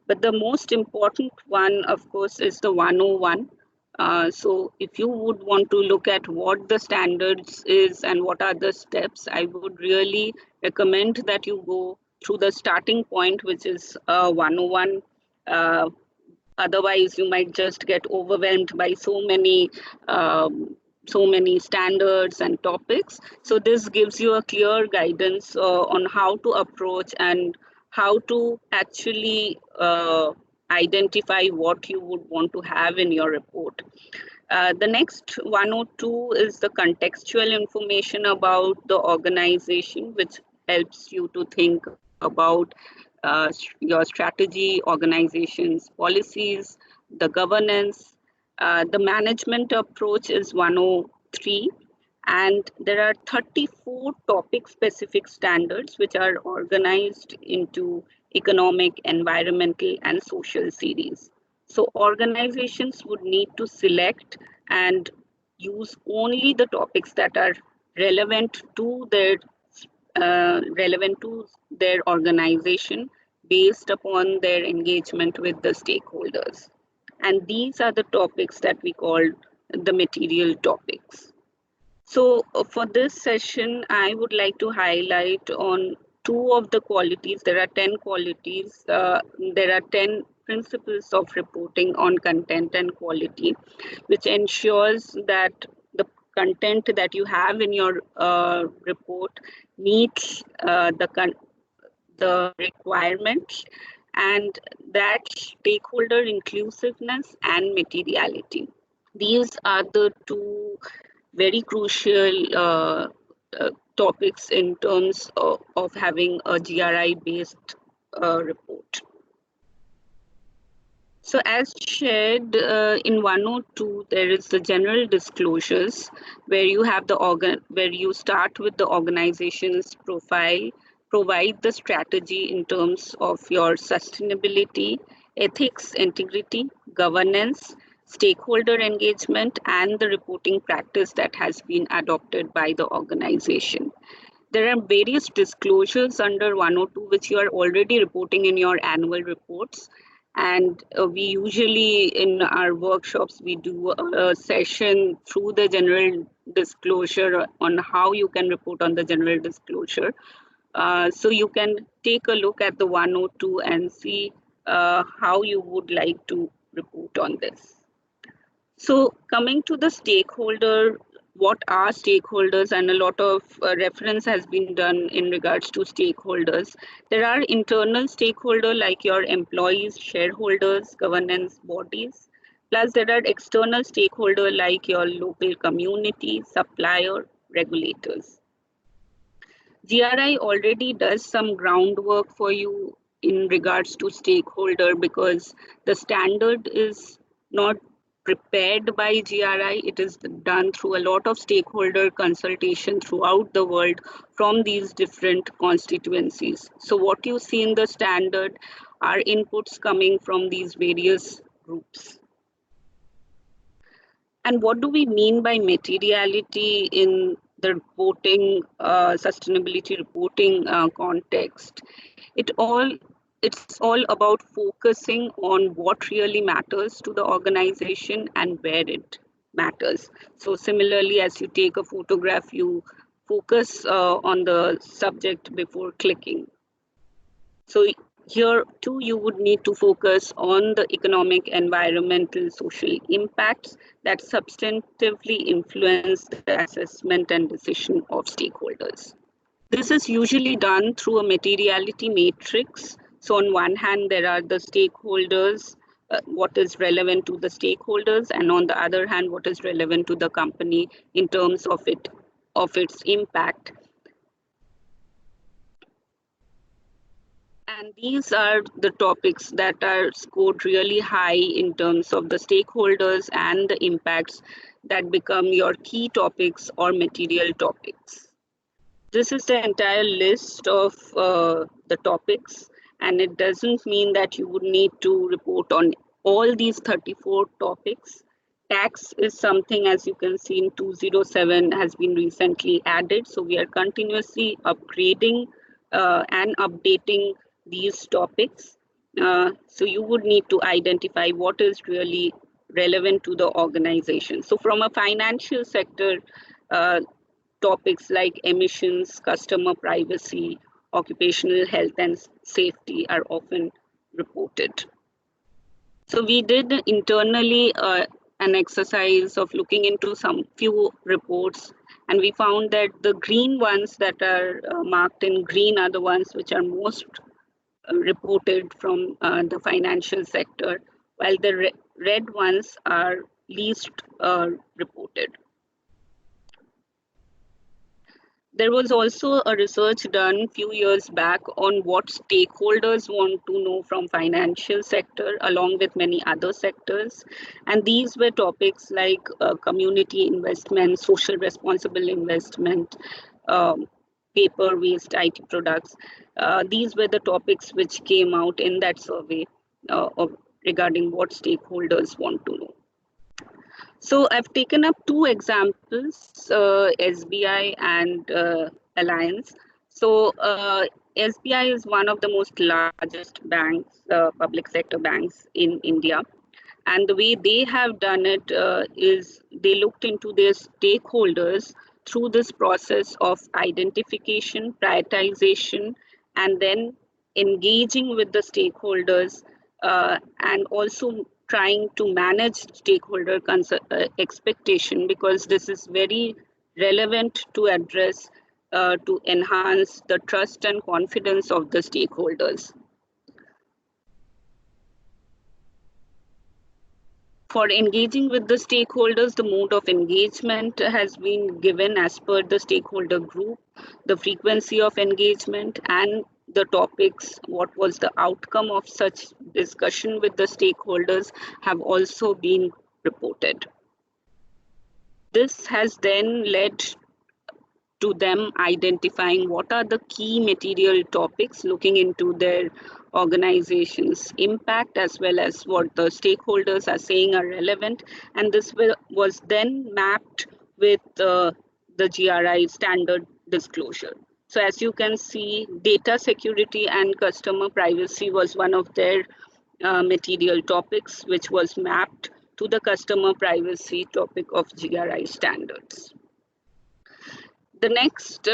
But the most important one, of course, is the 101. So if you would want to look at what the standards is and what are the steps, I would really recommend that you go through the starting point, which is 101. Otherwise, you might just get overwhelmed by so many standards and topics. So this gives you a clear guidance on how to approach and how to actually identify what you would want to have in your report. The next 102 is the contextual information about the organization, which helps you to think about your strategy, organization's policies, the governance. The management approach is 103, and there are 34 topic-specific standards which are organized into economic, environmental, and social series. So organizations would need to select and use only the topics that are relevant to their organization based upon their engagement with the stakeholders. And these are the topics that we call the material topics. So for this session, I would like to highlight on 2 of the qualities. There are 10 qualities. There are 10 principles of reporting on content and quality, which ensures that the content that you have in your report meets the requirements, and that stakeholder inclusiveness and materiality. These are the two very crucial topics in terms of having a GRI-based report. So as shared in 102, there is the general disclosures where you have where you start with the organization's profile, provide the strategy in terms of your sustainability, ethics, integrity, governance, stakeholder engagement, and the reporting practice that has been adopted by the organization. There are various disclosures under 102 which you are already reporting in your annual reports. And we usually in our workshops, we do a session through the general disclosure on how you can report on the general disclosure. So you can take a look at the 102 and see how you would like to report on this. So coming to the stakeholder, what are stakeholders, and a lot of reference has been done in regards to stakeholders. There are internal stakeholders like your employees, shareholders, governance bodies. Plus there are external stakeholders like your local community, supplier, regulators. GRI already does some groundwork for you in regards to stakeholder because the standard is not prepared by GRI. It is done through a lot of stakeholder consultation throughout the world from these different constituencies. So what you see in the standard are inputs coming from these various groups. And what do we mean by materiality in the reporting, sustainability reporting context? It's all about focusing on what really matters to the organization and where it matters. So similarly, as you take a photograph, you focus on the subject before clicking. So here too, you would need to focus on the economic, environmental, social impacts that substantively influence the assessment and decision of stakeholders. This is usually done through a materiality matrix. So on one hand, there are the stakeholders, what is relevant to the stakeholders, and on the other hand, what is relevant to the company in terms of its impact. And these are the topics that are scored really high in terms of the stakeholders and the impacts that become your key topics or material topics. This is the entire list of the topics, and it doesn't mean that you would need to report on all these 34 topics. Tax is something, as you can see in 207, has been recently added. So we are continuously upgrading and updating these topics. So you would need to identify what is really relevant to the organization. So from a financial sector, topics like emissions, customer privacy, occupational health and safety are often reported. So we did internally an exercise of looking into some few reports, and we found that the green ones that are marked in green are the ones which are most reported from the financial sector, while the red ones are least reported. There was also a research done a few years back on what stakeholders want to know from financial sector along with many other sectors. And these were topics like community investment, social responsible investment, paper waste, IT products. These were the topics which came out in that survey regarding what stakeholders want to know. So I've taken up two examples, SBI and Alliance. So SBI is one of the most largest banks, public sector banks in India. And the way they have done it is they looked into their stakeholders through this process of identification, prioritization, and then engaging with the stakeholders and also trying to manage stakeholder expectation, because this is very relevant to address to enhance the trust and confidence of the stakeholders. For engaging with the stakeholders, the mode of engagement has been given as per the stakeholder group, the frequency of engagement, and the topics, what was the outcome of such discussion with the stakeholders have also been reported. This has then led to them identifying what are the key material topics, looking into their organization's impact as well as what the stakeholders are saying are relevant. And this was then mapped with the GRI standard disclosure. So as you can see, data security and customer privacy was one of their material topics, which was mapped to the customer privacy topic of GRI standards. The next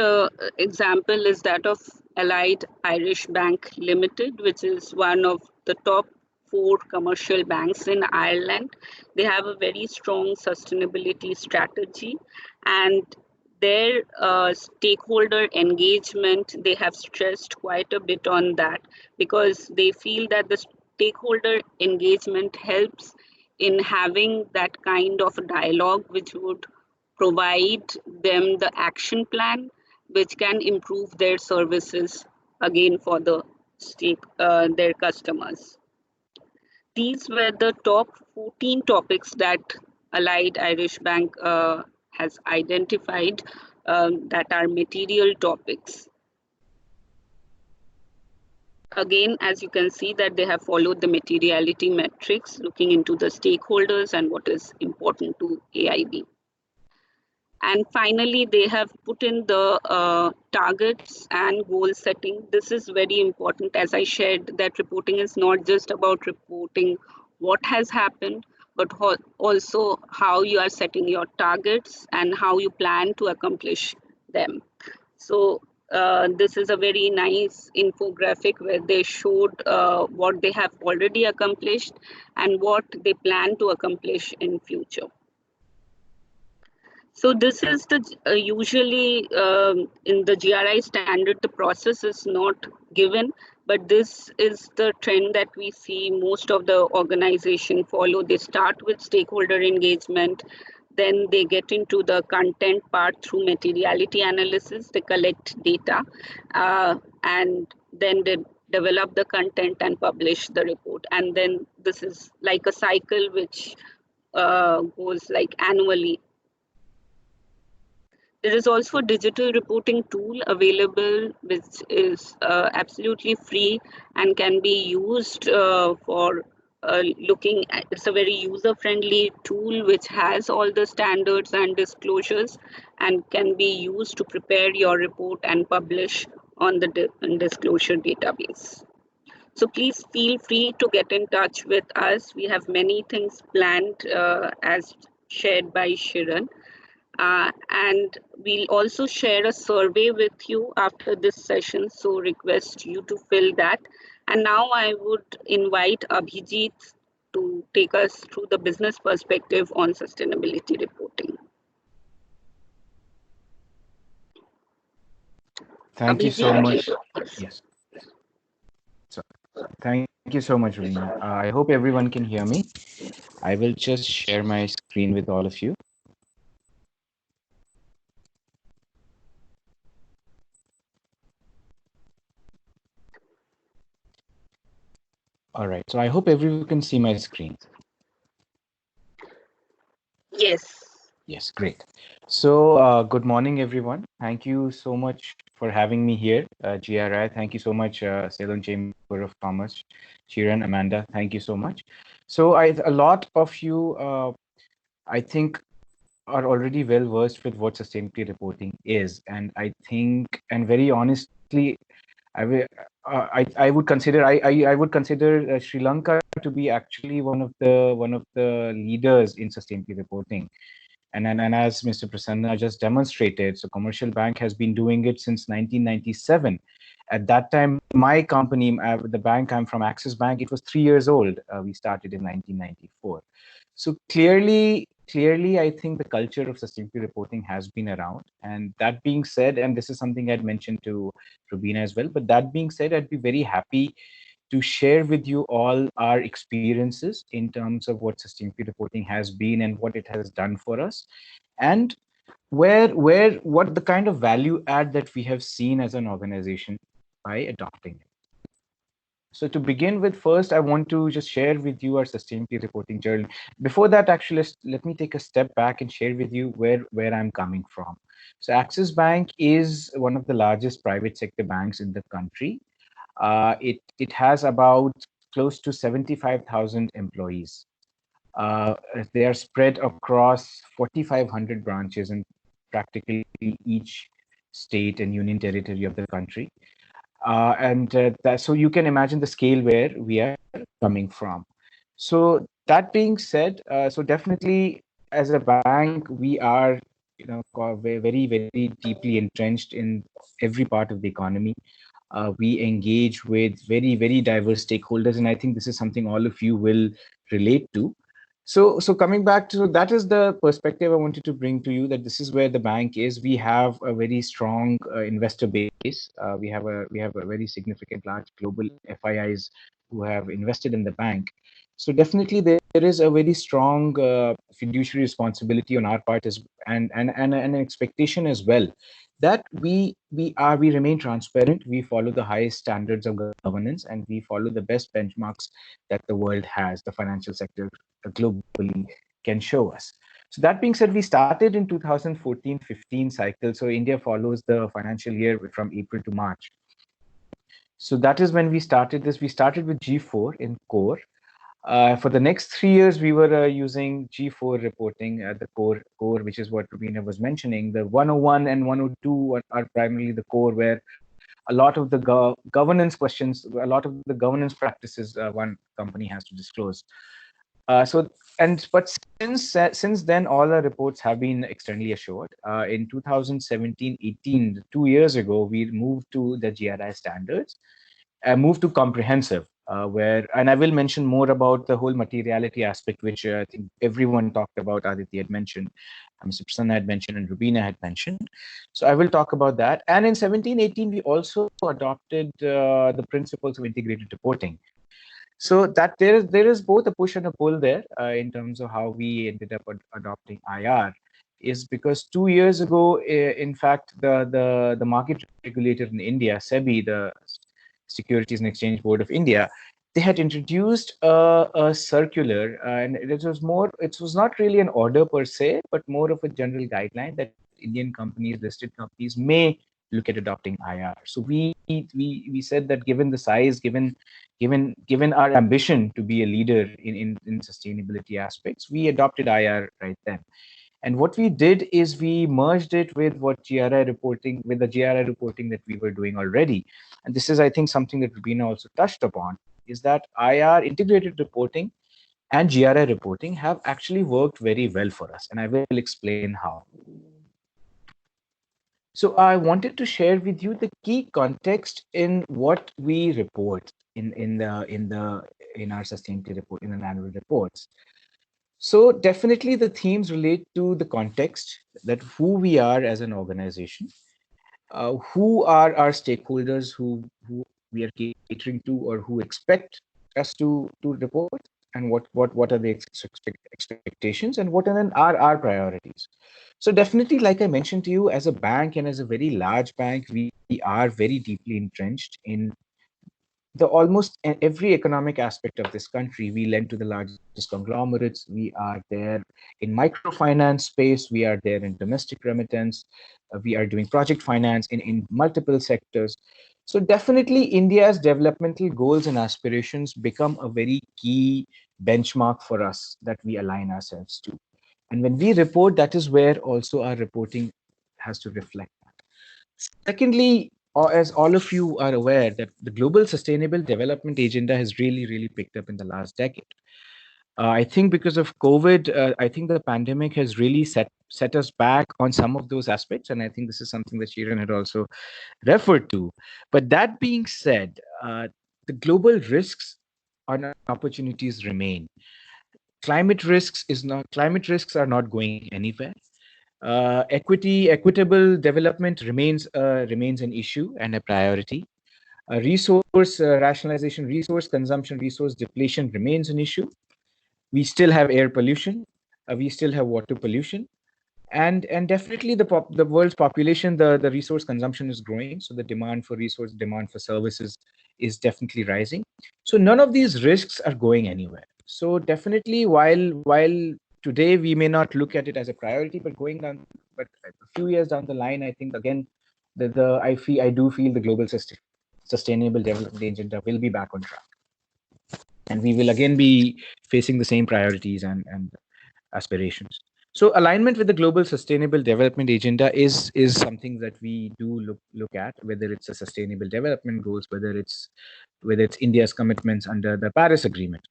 example is that of Allied Irish Bank Limited, which is one of the top 4 commercial banks in Ireland. They have a very strong sustainability strategy, and their stakeholder engagement, they have stressed quite a bit on that, because they feel that the stakeholder engagement helps in having that kind of dialogue which would provide them the action plan which can improve their services again for the their customers. These were the top 14 topics that Allied Irish Bank has identified that are material topics. Again, as you can see that they have followed the materiality metrics, looking into the stakeholders and what is important to AIB. And finally, they have put in the targets and goal setting. This is very important. As I shared, that reporting is not just about reporting what has happened, but also how you are setting your targets and how you plan to accomplish them. So this is a very nice infographic where they showed what they have already accomplished and what they plan to accomplish in future. So this is the usually in the GRI standard, the process is not given, but this is the trend that we see most of the organization follow. They start with stakeholder engagement, then they get into the content part through materiality analysis, they collect data, and then they develop the content and publish the report. And then this is like a cycle which goes like annually. There is also a digital reporting tool available, which is absolutely free and can be used for looking at. It's a very user-friendly tool which has all the standards and disclosures and can be used to prepare your report and publish on the disclosure database. So please feel free to get in touch with us. We have many things planned as shared by Shiran. And we'll also share a survey with you after this session, so request you to fill that. And now I would invite Abhijit to take us through the business perspective on sustainability reporting. Thank you so much. Yes. So, thank you so much, Reena. I hope everyone can hear me. I will just share my screen with all of you. All right, so I hope everyone can see my screen. Yes. Yes, great. So good morning, everyone. Thank you so much for having me here, GRI. Thank you so much, Salem Chamber of Commerce, Shiran, Amanda. Thank you so much. So a lot of you, I think, are already well versed with what sustainability reporting is, and I think, and very honestly, I would consider Sri Lanka to be actually one of the leaders in sustainability reporting, and as Mr. Prasanna just demonstrated, so Commercial Bank has been doing it since 1997. At that time, my company, the bank I'm from, Axis Bank, it was 3 years old. We started in 1994. So clearly, I think the culture of sustainability reporting has been around. And that being said, and this is something I'd mentioned to Rubina as well, but that being said, I'd be very happy to share with you all our experiences in terms of what sustainability reporting has been and what it has done for us, and what the kind of value add that we have seen as an organization by adopting it. So to begin with, first, I want to just share with you our sustainability reporting journey. Before that, actually, let me take a step back and share with you where I'm coming from. So Axis Bank is one of the largest private sector banks in the country. It has about close to 75,000 employees. They are spread across 4,500 branches in practically each state and union territory of the country. So you can imagine the scale where we are coming from. So that being said, so definitely as a bank, we are very, very deeply entrenched in every part of the economy. We engage with very, very diverse stakeholders, and I think this is something all of you will relate to. So coming back to, that is the perspective I wanted to bring to you, that this is where the bank is. We have a very strong investor base. We have a very significant, large global FIIs who have invested in the bank. So definitely there is a very strong fiduciary responsibility on our part and an expectation as well, that we remain transparent, we follow the highest standards of governance, and we follow the best benchmarks that the world has, the financial sector globally can show us. So that being said, we started in 2014-15 cycle. So India follows the financial year from April to March. So that is when we started this. We started with G4 in core. For the next 3 years, we were using G4 reporting at the core, which is what Rubina was mentioning. The 101 and 102 are primarily the core, where a lot of the governance questions, a lot of the governance practices one company has to disclose. But since then, all our reports have been externally assured. In 2017-18, 2 years ago, we moved to the GRI standards, moved to comprehensive, and I will mention more about the whole materiality aspect, which I think everyone talked about. Aditi had mentioned, Mr. Prasanna had mentioned, and Rubina had mentioned. So I will talk about that. And in 17-18, we also adopted the principles of integrated reporting. So that there is both a push and a pull there in terms of how we ended up adopting IR, is because 2 years ago, in fact, the market regulator in India, SEBI, the Securities and Exchange Board of India, they had introduced a circular, and it was not really an order per se, but more of a general guideline that Indian companies, listed companies, may look at adopting IR. So we said that given the size, given our ambition to be a leader in sustainability aspects, we adopted IR right then. And what we did is we merged it with the GRI reporting that we were doing already. And this is, I think, something that Rubina also touched upon, is that IR, integrated reporting, and GRI reporting have actually worked very well for us. And I will explain how. So I wanted to share with you the key context in what we report in our sustainability report, in an annual reports. So definitely the themes relate to the context, that who we are as an organization, who are our stakeholders who we are catering to or who expect us to report, and what are the expectations, and what are our priorities. So definitely, like I mentioned to you, as a bank and as a very large bank, we are very deeply entrenched in the almost every economic aspect of this country. We lend to the largest conglomerates. We are there in microfinance space. We are there in domestic remittance. We are doing project finance in multiple sectors. So definitely India's developmental goals and aspirations become a very key benchmark for us that we align ourselves to. And when we report, that is where also our reporting has to reflect that. Secondly, as all of you are aware, that the global sustainable development agenda has really picked up in the last decade. I think because of COVID, I think the pandemic has really set us back on some of those aspects. And I think this is something that Shiran had also referred to. But that being said, the global risks and opportunities remain. Climate risks are not going anywhere. Equitable development remains an issue and a priority. Resource rationalization, resource consumption, resource depletion remains an issue. We still have air pollution. We still have water pollution. And definitely the world's population, the resource consumption is growing. So the demand for resource, demand for services is definitely rising. So none of these risks are going anywhere. So definitely while today we may not look at it as a priority, but a few years down the line, I think again, I do feel the global sustainable development agenda will be back on track. And we will again be facing the same priorities and aspirations. So alignment with the global sustainable development agenda is something that we do look at, whether it's a sustainable development goals, whether it's India's commitments under the Paris Agreement.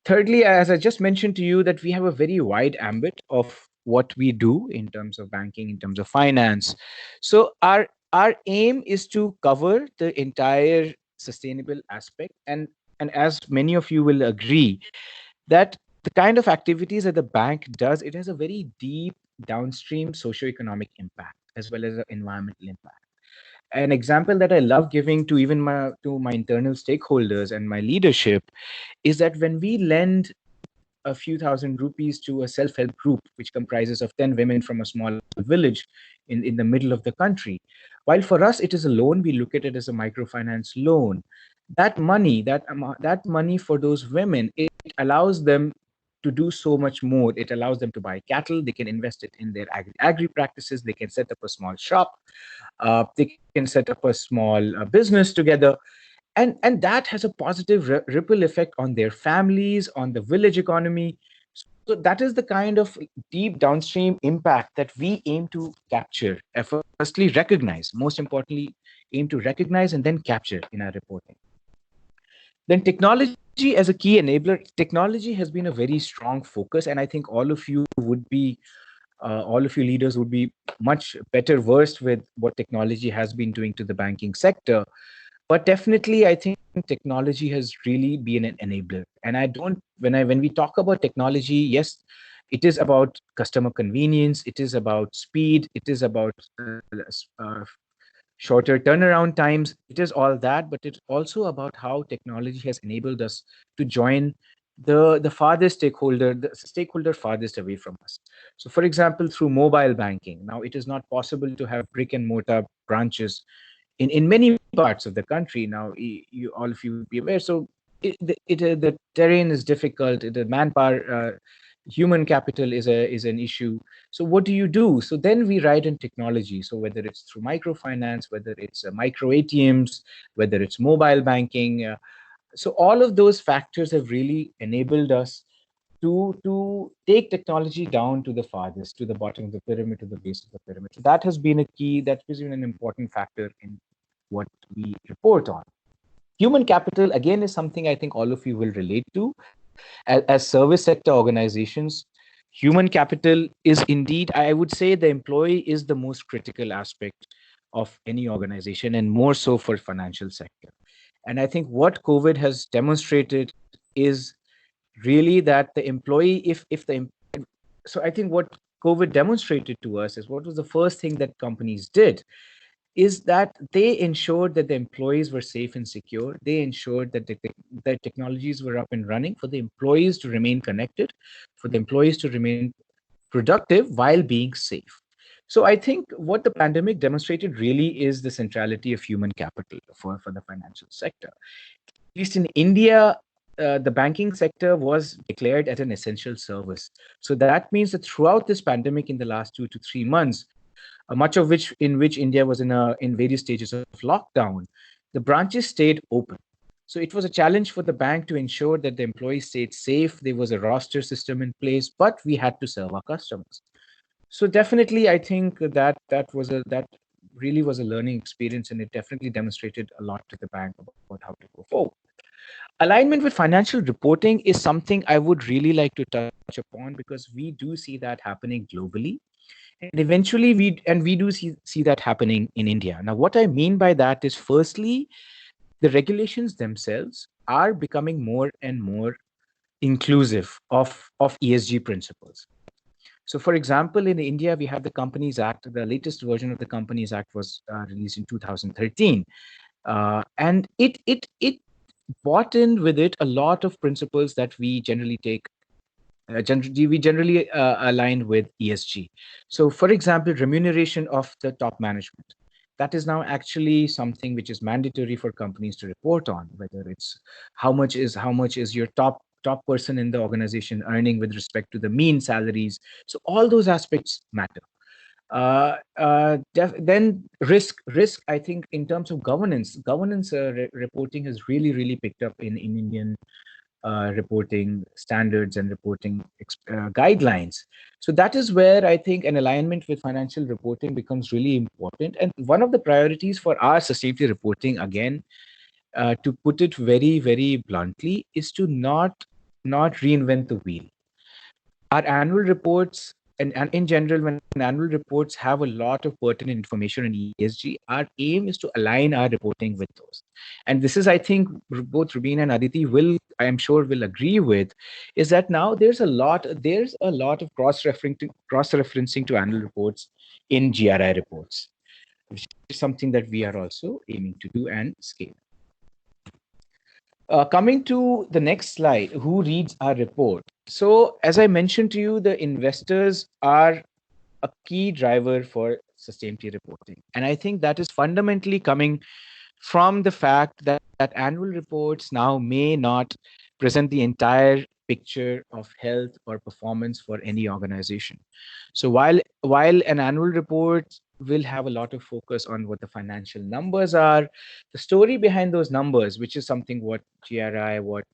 Thirdly, as I just mentioned to you, that we have a very wide ambit of what we do in terms of banking, in terms of finance. So our aim is to cover the entire sustainable aspect, and as many of you will agree, that the kind of activities that the bank does, it has a very deep downstream socioeconomic impact as well as an environmental impact. An example that I love giving to even my internal stakeholders and my leadership is that when we lend a few thousand rupees to a self-help group which comprises of 10 women from a small village in the middle of the country, while for us it is a loan, we look at it as a microfinance loan. That money for those women, it allows them to do so much more. It allows them to buy cattle. They can invest it in their agri practices. They can set up a small shop. They can set up a small business together, and that has a positive ripple effect on their families, on the village economy. So that is the kind of deep downstream impact that we aim to capture. Firstly, recognize. Most importantly, aim to recognize and then capture in our reporting. Then technology as a key enabler. Technology has been a very strong focus, and I think all of you leaders would be much better versed with what technology has been doing to the banking sector. But definitely, I think technology has really been an enabler. And I don't, when we talk about technology, yes, it is about customer convenience, it is about speed, it is about shorter turnaround times. It is all that, but it's also about how technology has enabled us to join the farthest stakeholder, the stakeholder farthest away from us. So, for example, through mobile banking, now it is not possible to have brick and mortar branches in many parts of the country. Now, you all of you would be aware. So, the terrain is difficult. The manpower, human capital is an issue. So what do you do? So then we ride in technology. So whether it's through microfinance, whether it's micro ATMs, whether it's mobile banking, so all of those factors have really enabled us to take technology down to the farthest, to the bottom of the pyramid, to the base of the pyramid. So that has been a key, that has been an important factor in what we report on. Human capital, again, is something I think all of you will relate to. As service sector organizations, human capital is indeed, I would say, the employee is the most critical aspect of any organization, and more so for financial sector. And I think what COVID has demonstrated is really that the employee, so I think what COVID demonstrated to us is, what was the first thing that companies did is that they ensured that the employees were safe and secure. They ensured that the technologies were up and running for the employees to remain connected, for the employees to remain productive while being safe. So I think what the pandemic demonstrated really is the centrality of human capital for the financial sector. At least in India, the banking sector was declared as an essential service. So that means that throughout this pandemic in the last 2 to 3 months, much of which India was in various stages of lockdown, the branches stayed open. So it was a challenge for the bank to ensure that the employees stayed safe. There was a roster system in place, but we had to serve our customers. So definitely, I think that really was a learning experience, and it definitely demonstrated a lot to the bank about how to go forward. Alignment with financial reporting is something I would really like to touch upon, because we do see that happening globally. And eventually we do see that happening in India. Now, what I mean by that is, firstly, the regulations themselves are becoming more and more inclusive of ESG principles. So, for example, in India, we have the Companies Act. The latest version of the Companies Act was released in 2013. And it brought in with it a lot of principles that we generally take. We generally align with ESG. So, for example, remuneration of the top management. That is now actually something which is mandatory for companies to report on. Whether it's how much is your top person in the organization earning with respect to the mean salaries. So all those aspects matter. Then risk. I think in terms of governance reporting has really picked up in Indian reporting standards and reporting guidelines. So that is where I think an alignment with financial reporting becomes really important. And one of the priorities for our sustainability reporting, again, to put it very bluntly, is to not reinvent the wheel. Our annual reports, and in general, when annual reports have a lot of pertinent information on ESG, our aim is to align our reporting with those. And this is, I think, both Rubina and Aditi I am sure will agree with, is that now there's a lot of cross-referencing to annual reports in GRI reports, which is something that we are also aiming to do and scale. Coming to the next slide, who reads our report? So, as I mentioned to you, the investors are a key driver for sustainability reporting. And I think that is fundamentally coming from the fact that annual reports now may not present the entire picture of health or performance for any organization. So while an annual report will have a lot of focus on what the financial numbers are, the story behind those numbers, which is something what GRI, what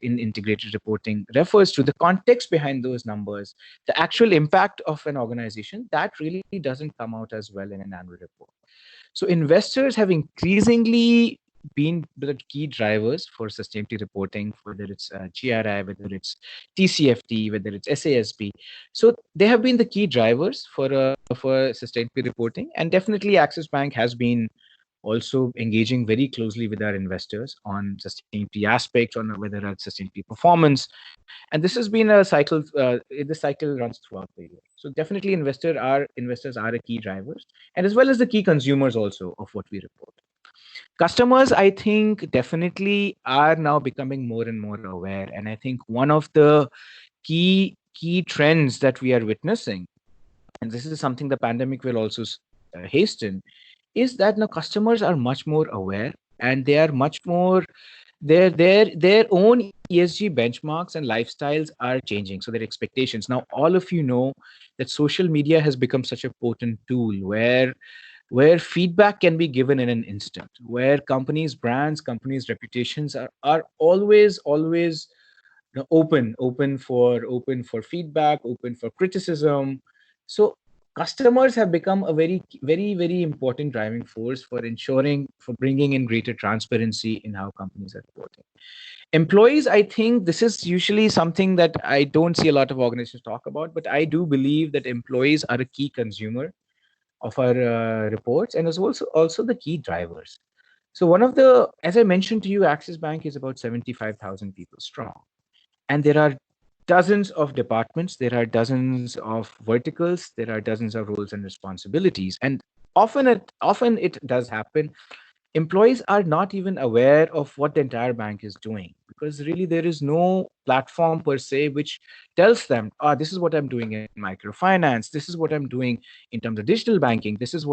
in integrated reporting refers to, the context behind those numbers, the actual impact of an organization, that really doesn't come out as well in an annual report. So investors have increasingly been the key drivers for sustainability reporting, whether it's GRI, whether it's TCFT, whether it's SASB. So they have been the key drivers for sustainability reporting, and definitely Axis Bank has been also engaging very closely with our investors on sustainability aspects, on whether it's sustainability performance. And this has been a cycle. This cycle runs throughout the year. So definitely, investors are a key drivers, and as well as the key consumers also of what we report. Customers, I think, definitely are now becoming more and more aware. And I think one of the key trends that we are witnessing, and this is something the pandemic will also hasten, is that now customers are much more aware, and they are much more their own ESG benchmarks and lifestyles are changing. So their expectations. Now, all of you know that social media has become such a potent tool where feedback can be given in an instant, where companies' reputations are always open for feedback, open for criticism. So customers have become a very important driving force for bringing in greater transparency in how companies are reporting. Employees, I think this is usually something that I don't see a lot of organizations talk about, but I do believe that employees are a key consumer of our reports, and is also the key drivers. So as I mentioned to you, Axis Bank is about 75,000 people strong. And there are dozens of departments, there are dozens of verticals, there are dozens of roles and responsibilities. And often it does happen, employees are not even aware of what the entire bank is doing, because really there is no platform per se which tells them, this is what I'm doing in microfinance, this is what I'm doing in terms of digital banking, this is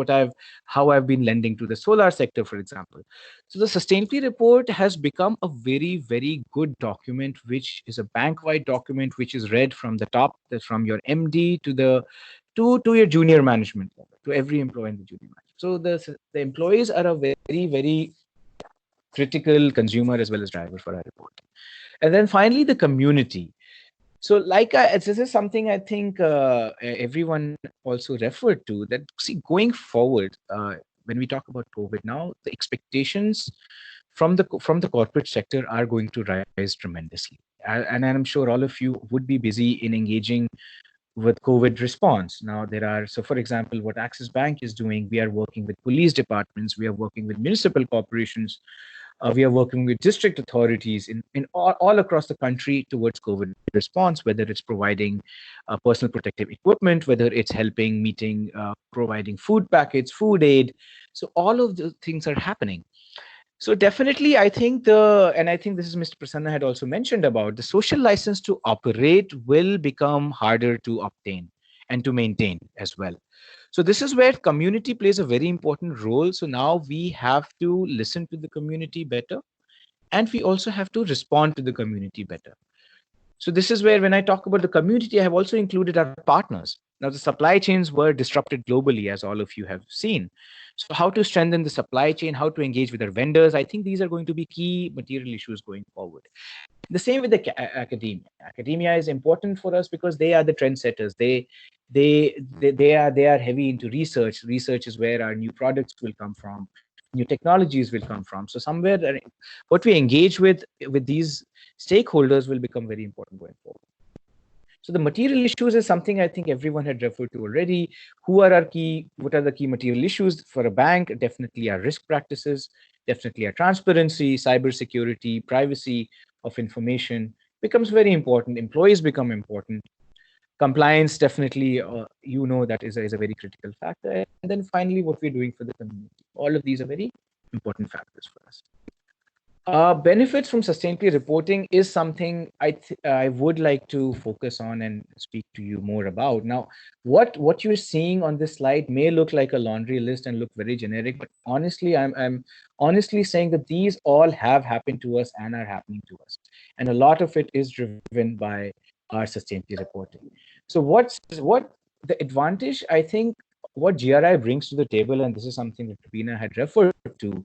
how I've been lending to the solar sector, for example. So the sustainability report has become a very good document, which is a bank-wide document, which is read from the top, from your MD to your junior management level, to every employee in the junior management. So the employees are a very critical consumer as well as driver for our report. And then finally, the community. So this is something I think everyone also referred to, that going forward, when we talk about COVID now, the expectations from the corporate sector are going to rise tremendously. And I'm sure all of you would be busy in engaging with COVID response. Now so for example, what Axis Bank is doing, we are working with police departments, we are working with municipal corporations, We are working with district authorities in all across the country towards COVID response, whether it's providing personal protective equipment, whether it's helping meeting, providing food packets, food aid. So all of the things are happening. So definitely, I think and I think this is Mr. Prasanna had also mentioned about the social license to operate will become harder to obtain and to maintain as well. So this is where community plays a very important role. So now we have to listen to the community better, and we also have to respond to the community better. So this is where, when I talk about the community, I have also included our partners. Now, the supply chains were disrupted globally, as all of you have seen. So how to strengthen the supply chain, how to engage with our vendors, I think these are going to be key material issues going forward. The same with the academia. Academia is important for us because they are the trendsetters. They are heavy into research. Research is where our new products will come from, new technologies will come from. So somewhere what we engage with these stakeholders will become very important going forward. So the material issues is something I think everyone had referred to already. What are the key material issues for a bank? Definitely our risk practices, definitely our transparency, cybersecurity, privacy of information becomes very important. Employees become important. Compliance, definitely, that is a very critical factor. And then finally, what we're doing for the community. All of these are very important factors for us. Benefits from sustainability reporting is something I would like to focus on and speak to you more about. Now, what you're seeing on this slide may look like a laundry list and look very generic, but honestly, I'm honestly saying that these all have happened to us and are happening to us, and a lot of it is driven by our sustainability reporting. So what the advantage, I think, what GRI brings to the table, and this is something that Rabina had referred to,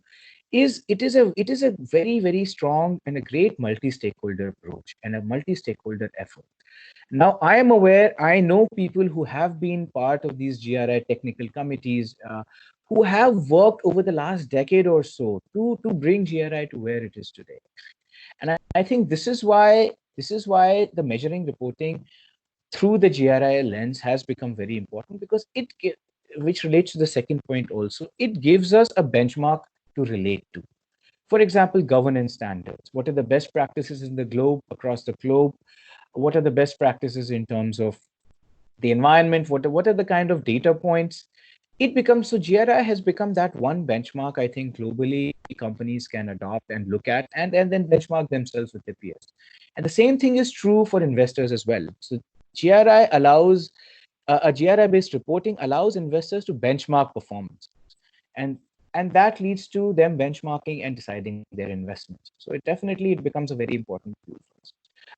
is it is a very, very strong and a great multi-stakeholder approach and a multi-stakeholder effort. Now, I am aware, I know people who have been part of these GRI technical committees, who have worked over the last decade or so to bring GRI to where it is today. And I think this is why the measuring reporting through the GRI lens has become very important, because which relates to the second point also, it gives us a benchmark to relate to. For example, governance standards. What are the best practices in the globe, across the globe? What are the best practices in terms of the environment? What are the kind of data points? It becomes, so GRI has become that one benchmark I think globally companies can adopt and look at and then benchmark themselves with their peers. And the same thing is true for investors as well. So GRI allows, a GRI-based reporting allows investors to benchmark performance. And that leads to them benchmarking and deciding their investments. So it becomes a very important tool for us.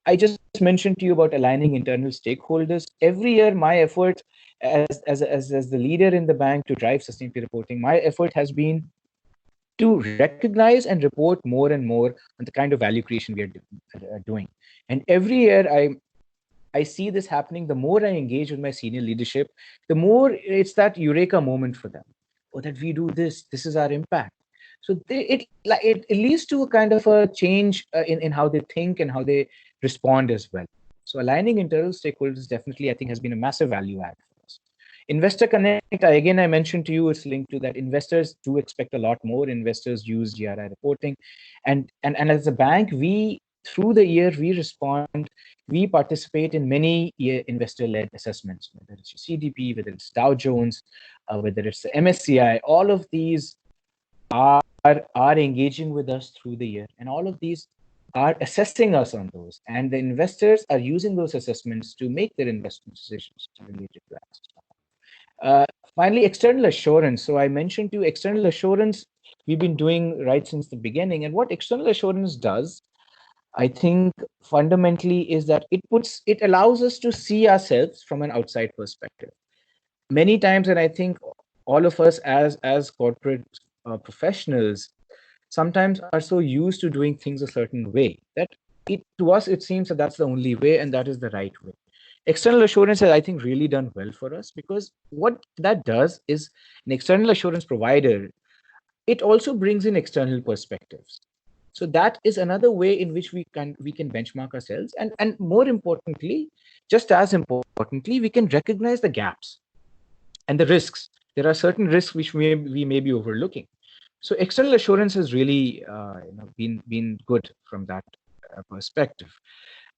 I just mentioned to you about aligning internal stakeholders. Every year, my effort as the leader in the bank to drive sustainability reporting, my effort has been to recognize and report more and more on the kind of value creation we are doing. And every year, I see this happening. The more I engage with my senior leadership, the more it's that eureka moment for them. Or that we do this is our impact. So it leads to a kind of a change in how they think and how they respond as well. So aligning internal stakeholders definitely, I think, has been a massive value add for us. Investor Connect, again, I mentioned to you, it's linked to that. Investors do expect a lot more. Investors use GRI reporting. And as a bank, through the year, we participate in many investor-led assessments, whether it's your CDP, whether it's Dow Jones, whether it's the MSCI. All of these are engaging with us through the year, and all of these are assessing us on those, and the investors are using those assessments to make their investment decisions related to that. Finally, external assurance. So I mentioned to you, external assurance we've been doing right since the beginning, and what external assurance does, I think, fundamentally, is that it allows us to see ourselves from an outside perspective. Many times, and I think all of us as corporate professionals sometimes are so used to doing things a certain way that to us it seems that that's the only way and that is the right way. External assurance has, I think, really done well for us, because what that does is, an external assurance provider, it also brings in external perspectives. So that is another way in which we can benchmark ourselves, and more importantly, just as importantly, we can recognize the gaps and the risks. There are certain risks which we may be overlooking. So external assurance has really been good from that perspective.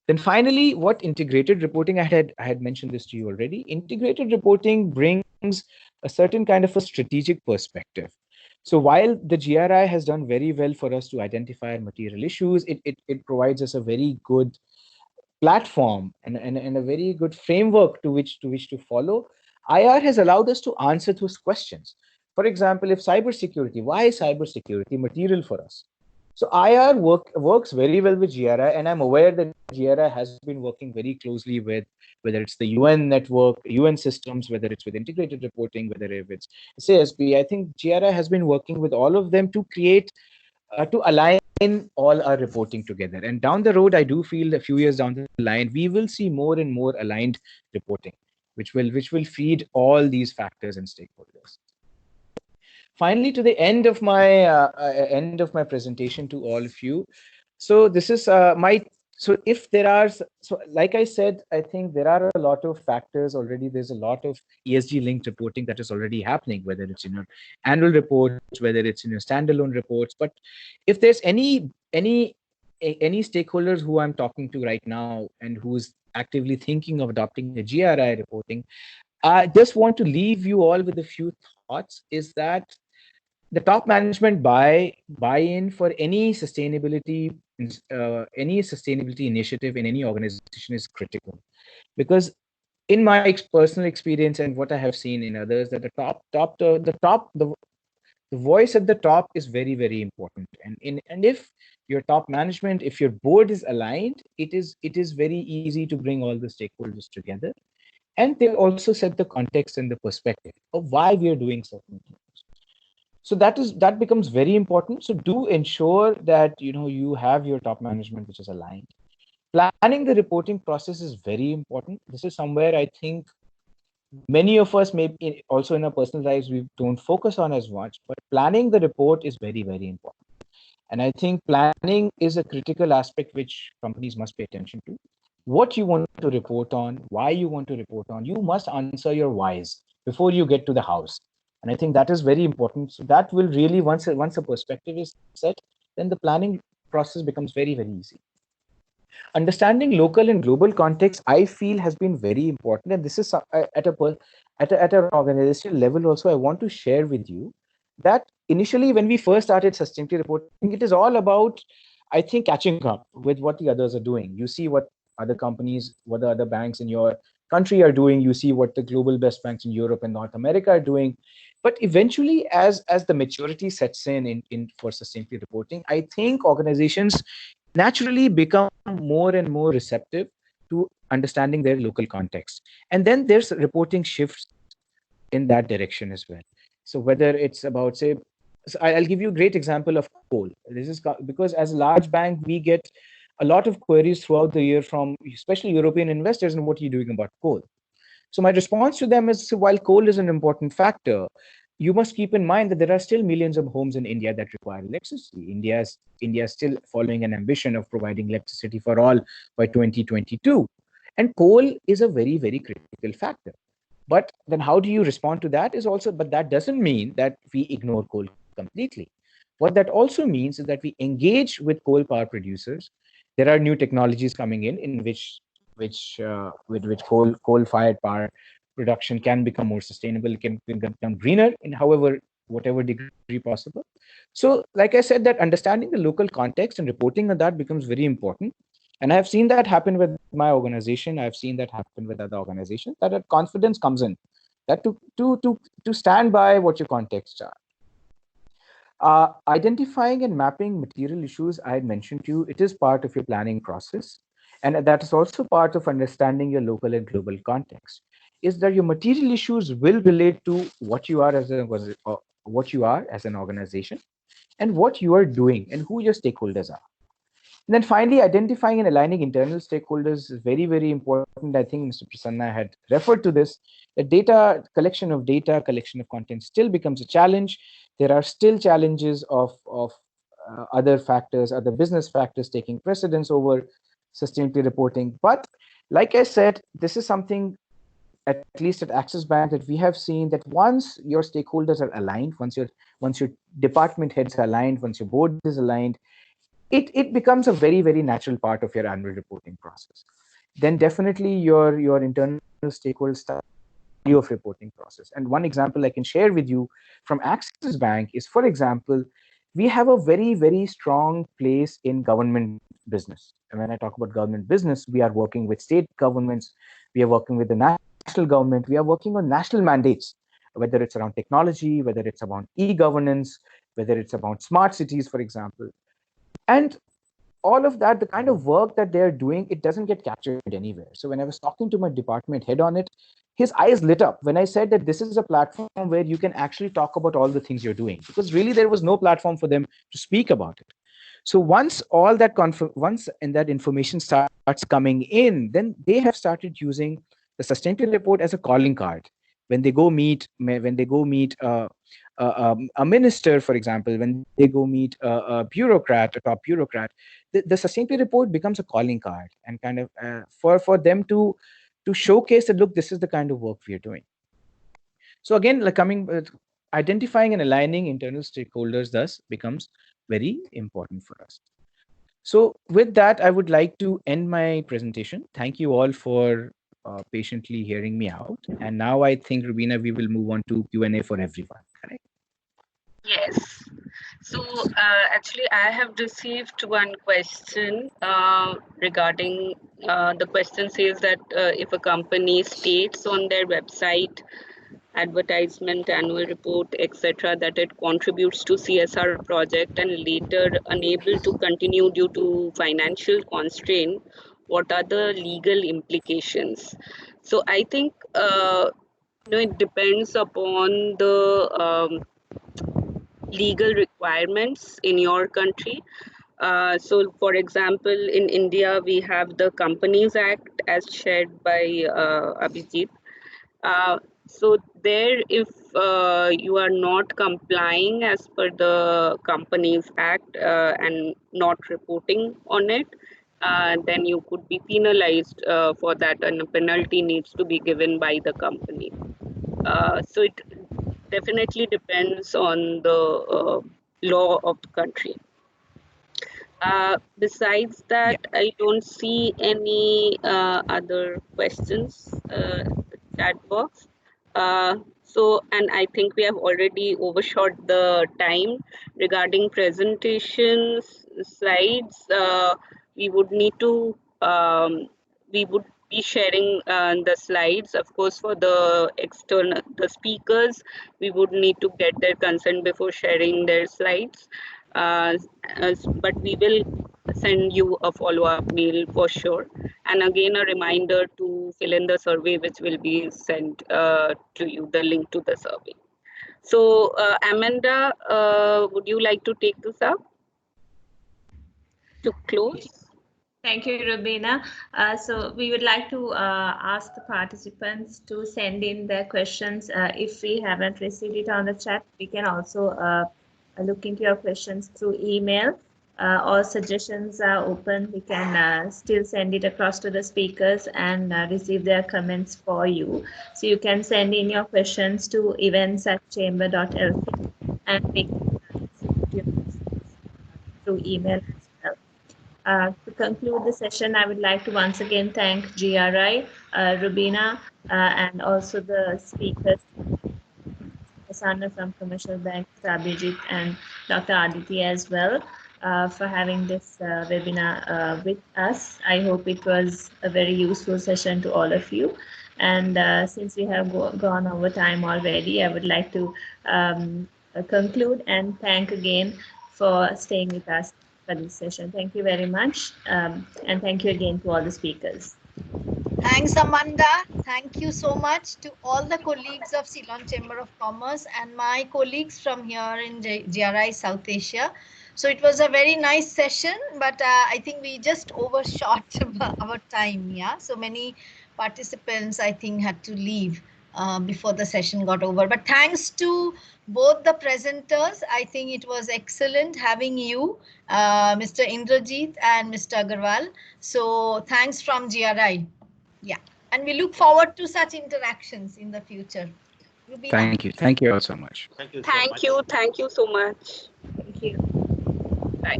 Then finally, what integrated reporting, I had mentioned this to you already. Integrated reporting brings a certain kind of a strategic perspective. So while the GRI has done very well for us to identify material issues, it provides us a very good platform and a very good framework to which to follow. IR has allowed us to answer those questions. For example, if cybersecurity, why is cybersecurity material for us? So IR works very well with GRI, and I'm aware that GRI has been working very closely with whether it's the UN network, UN systems, whether it's with integrated reporting, whether if it's CSP. I think GRI has been working with all of them to create to align all our reporting together. And down the road, I do feel a few years down the line, we will see more and more aligned reporting, which will feed all these factors and stakeholders. Finally, to the end of my presentation to all of you. So this is so if there are, so like I said, I think there are a lot of factors already. There's a lot of ESG linked reporting that is already happening, whether it's in your annual reports, whether it's in your standalone reports. But if there's any stakeholders who I'm talking to right now and who's actively thinking of adopting a GRI reporting, I just want to leave you all with a few thoughts, is that the top management buy-in for any sustainability initiative in any organization is critical, because in my personal experience and what I have seen in others, that the voice at the top is very, very important. And if your top management, if your board is aligned, it is very easy to bring all the stakeholders together, and they also set the context and the perspective of why we are doing certain things. So that becomes very important. So do ensure that you have your top management which is aligned. Planning the reporting process is very important. This is somewhere I think many of us, maybe also in our personal lives, we don't focus on as much, but planning the report is very, very important. And I think planning is a critical aspect which companies must pay attention to. What you want to report on, why you want to report on, you must answer your whys before you get to the hows. And I think that is very important. So that will really, once a perspective is set, then the planning process becomes very, very easy. Understanding local and global context, I feel, has been very important. And this is at an organizational level also, I want to share with you that initially when we first started sustainability reporting, it is all about, I think, catching up with what the others are doing. You see what other companies, what the other banks in your country are doing. You see what the global best banks in Europe and North America are doing. But eventually, as the maturity sets in for sustainability reporting, I think organizations naturally become more and more receptive to understanding their local context. And then there's reporting shifts in that direction as well. So whether it's about, say, so I'll give you a great example of coal. This is because as a large bank, we get a lot of queries throughout the year from especially European investors, and what are you doing about coal? So my response to them is, while coal is an important factor, you must keep in mind that there are still millions of homes in India that require electricity. India is still following an ambition of providing electricity for all by 2022. And coal is a very, very critical factor. But then how do you respond to that is also, but that doesn't mean that we ignore coal completely. What that also means is that we engage with coal power producers. There are new technologies coming in which coal-fired power production can become more sustainable, can become greener in whatever degree possible. So, like I said, that understanding the local context and reporting on that becomes very important. And I've seen that happen with my organization. I've seen that happen with other organizations. That confidence comes in, that to stand by what your contexts are. Identifying and mapping material issues, I had mentioned to you, it is part of your planning process. And that is also part of understanding your local and global context, is that your material issues will relate to what you are as an organization, and what you are doing, and who your stakeholders are. And then finally, identifying and aligning internal stakeholders is very, very important. I think Mr. Prasanna had referred to this. The collection of content still becomes a challenge. There are still challenges of other factors, other business factors taking precedence over sustainability reporting. But like I said, this is something at least at Axis Bank, that we have seen that once your stakeholders are aligned, once your department heads are aligned, once your board is aligned, it becomes a very, very natural part of your annual reporting process. Then definitely your internal stakeholders start of reporting process. And one example I can share with you from Axis Bank is, for example, we have a very, very strong place in government business. And when I talk about government business, we are working with state governments, we are working with the national government, we are working on national mandates, whether it's around technology, whether it's about e-governance, whether it's about smart cities, for example. And all of that, the kind of work that they're doing, it doesn't get captured anywhere. So when I was talking to my department head on it, his eyes lit up when I said that this is a platform where you can actually talk about all the things you're doing, because really there was no platform for them to speak about it. So once all that once and that information starts coming in, then they have started using the sustainability report as a calling card when they go meet a minister, for example, when they go meet a bureaucrat, a top bureaucrat, the sustainability report becomes a calling card and kind of for them to showcase that, look, this is the kind of work we are doing. So again, like identifying and aligning internal stakeholders thus becomes very important for us. So with that, I would like to end my presentation. Thank you all for patiently hearing me out. And now I think, Rubina, we will move on to Q&A for everyone. Correct? Yes. So actually, I have received one question regarding the question says that if a company states on their website, advertisement, annual report, etc., that it contributes to CSR project and later unable to continue due to financial constraint, what are the legal implications? So I think it depends upon the legal requirements in your country. So for example, in India, we have the Companies Act as shared by Abhijit. So there, if you are not complying as per the Companies Act and not reporting on it, then you could be penalized for that, and a penalty needs to be given by the company. So it definitely depends on the law of the country. Besides that, Yeah. I don't see any other questions in the chat box. And I think we have already overshot the time regarding presentations, slides. We would need to, we would be sharing the slides. Of course, for the speakers, we would need to get their consent before sharing their slides. But we will send you a follow-up mail for sure. And again, a reminder to fill in the survey, which will be sent to you, the link to the survey. So Amanda, would you like to take this up to close? Thank you, Rubina. So we would like to ask the participants to send in their questions. If we haven't received it on the chat, we can also look into your questions through email. All suggestions are open. We can still send it across to the speakers and receive their comments for you. So you can send in your questions to events@chamber.lk and we can through email as well. To conclude the session, I would like to once again thank GRI, Rubina, and also the speakers, Asana from Commercial Bank, Abhijit, and Dr. Aditi as well, for having this webinar with us. I hope it was a very useful session to all of you. And since we have gone over time already, I would like to conclude and thank again for staying with us for this session. Thank you very much. And thank you again to all the speakers. Thanks, Amanda. Thank you so much to all the colleagues of Ceylon Chamber of Commerce and my colleagues from here in GRI South Asia. So it was a very nice session, but I think we just overshot our time. Yeah, so many participants, I think, had to leave before the session got over. But thanks to both the presenters, I think it was excellent having you, Mr. Indrajit and Mr. Agarwal. So thanks from GRI. Yeah. And we look forward to such interactions in the future. Rubina. Thank you. Thank you all so much. Thank you so much. Thank you. Thank you so much. Thank you. Bye.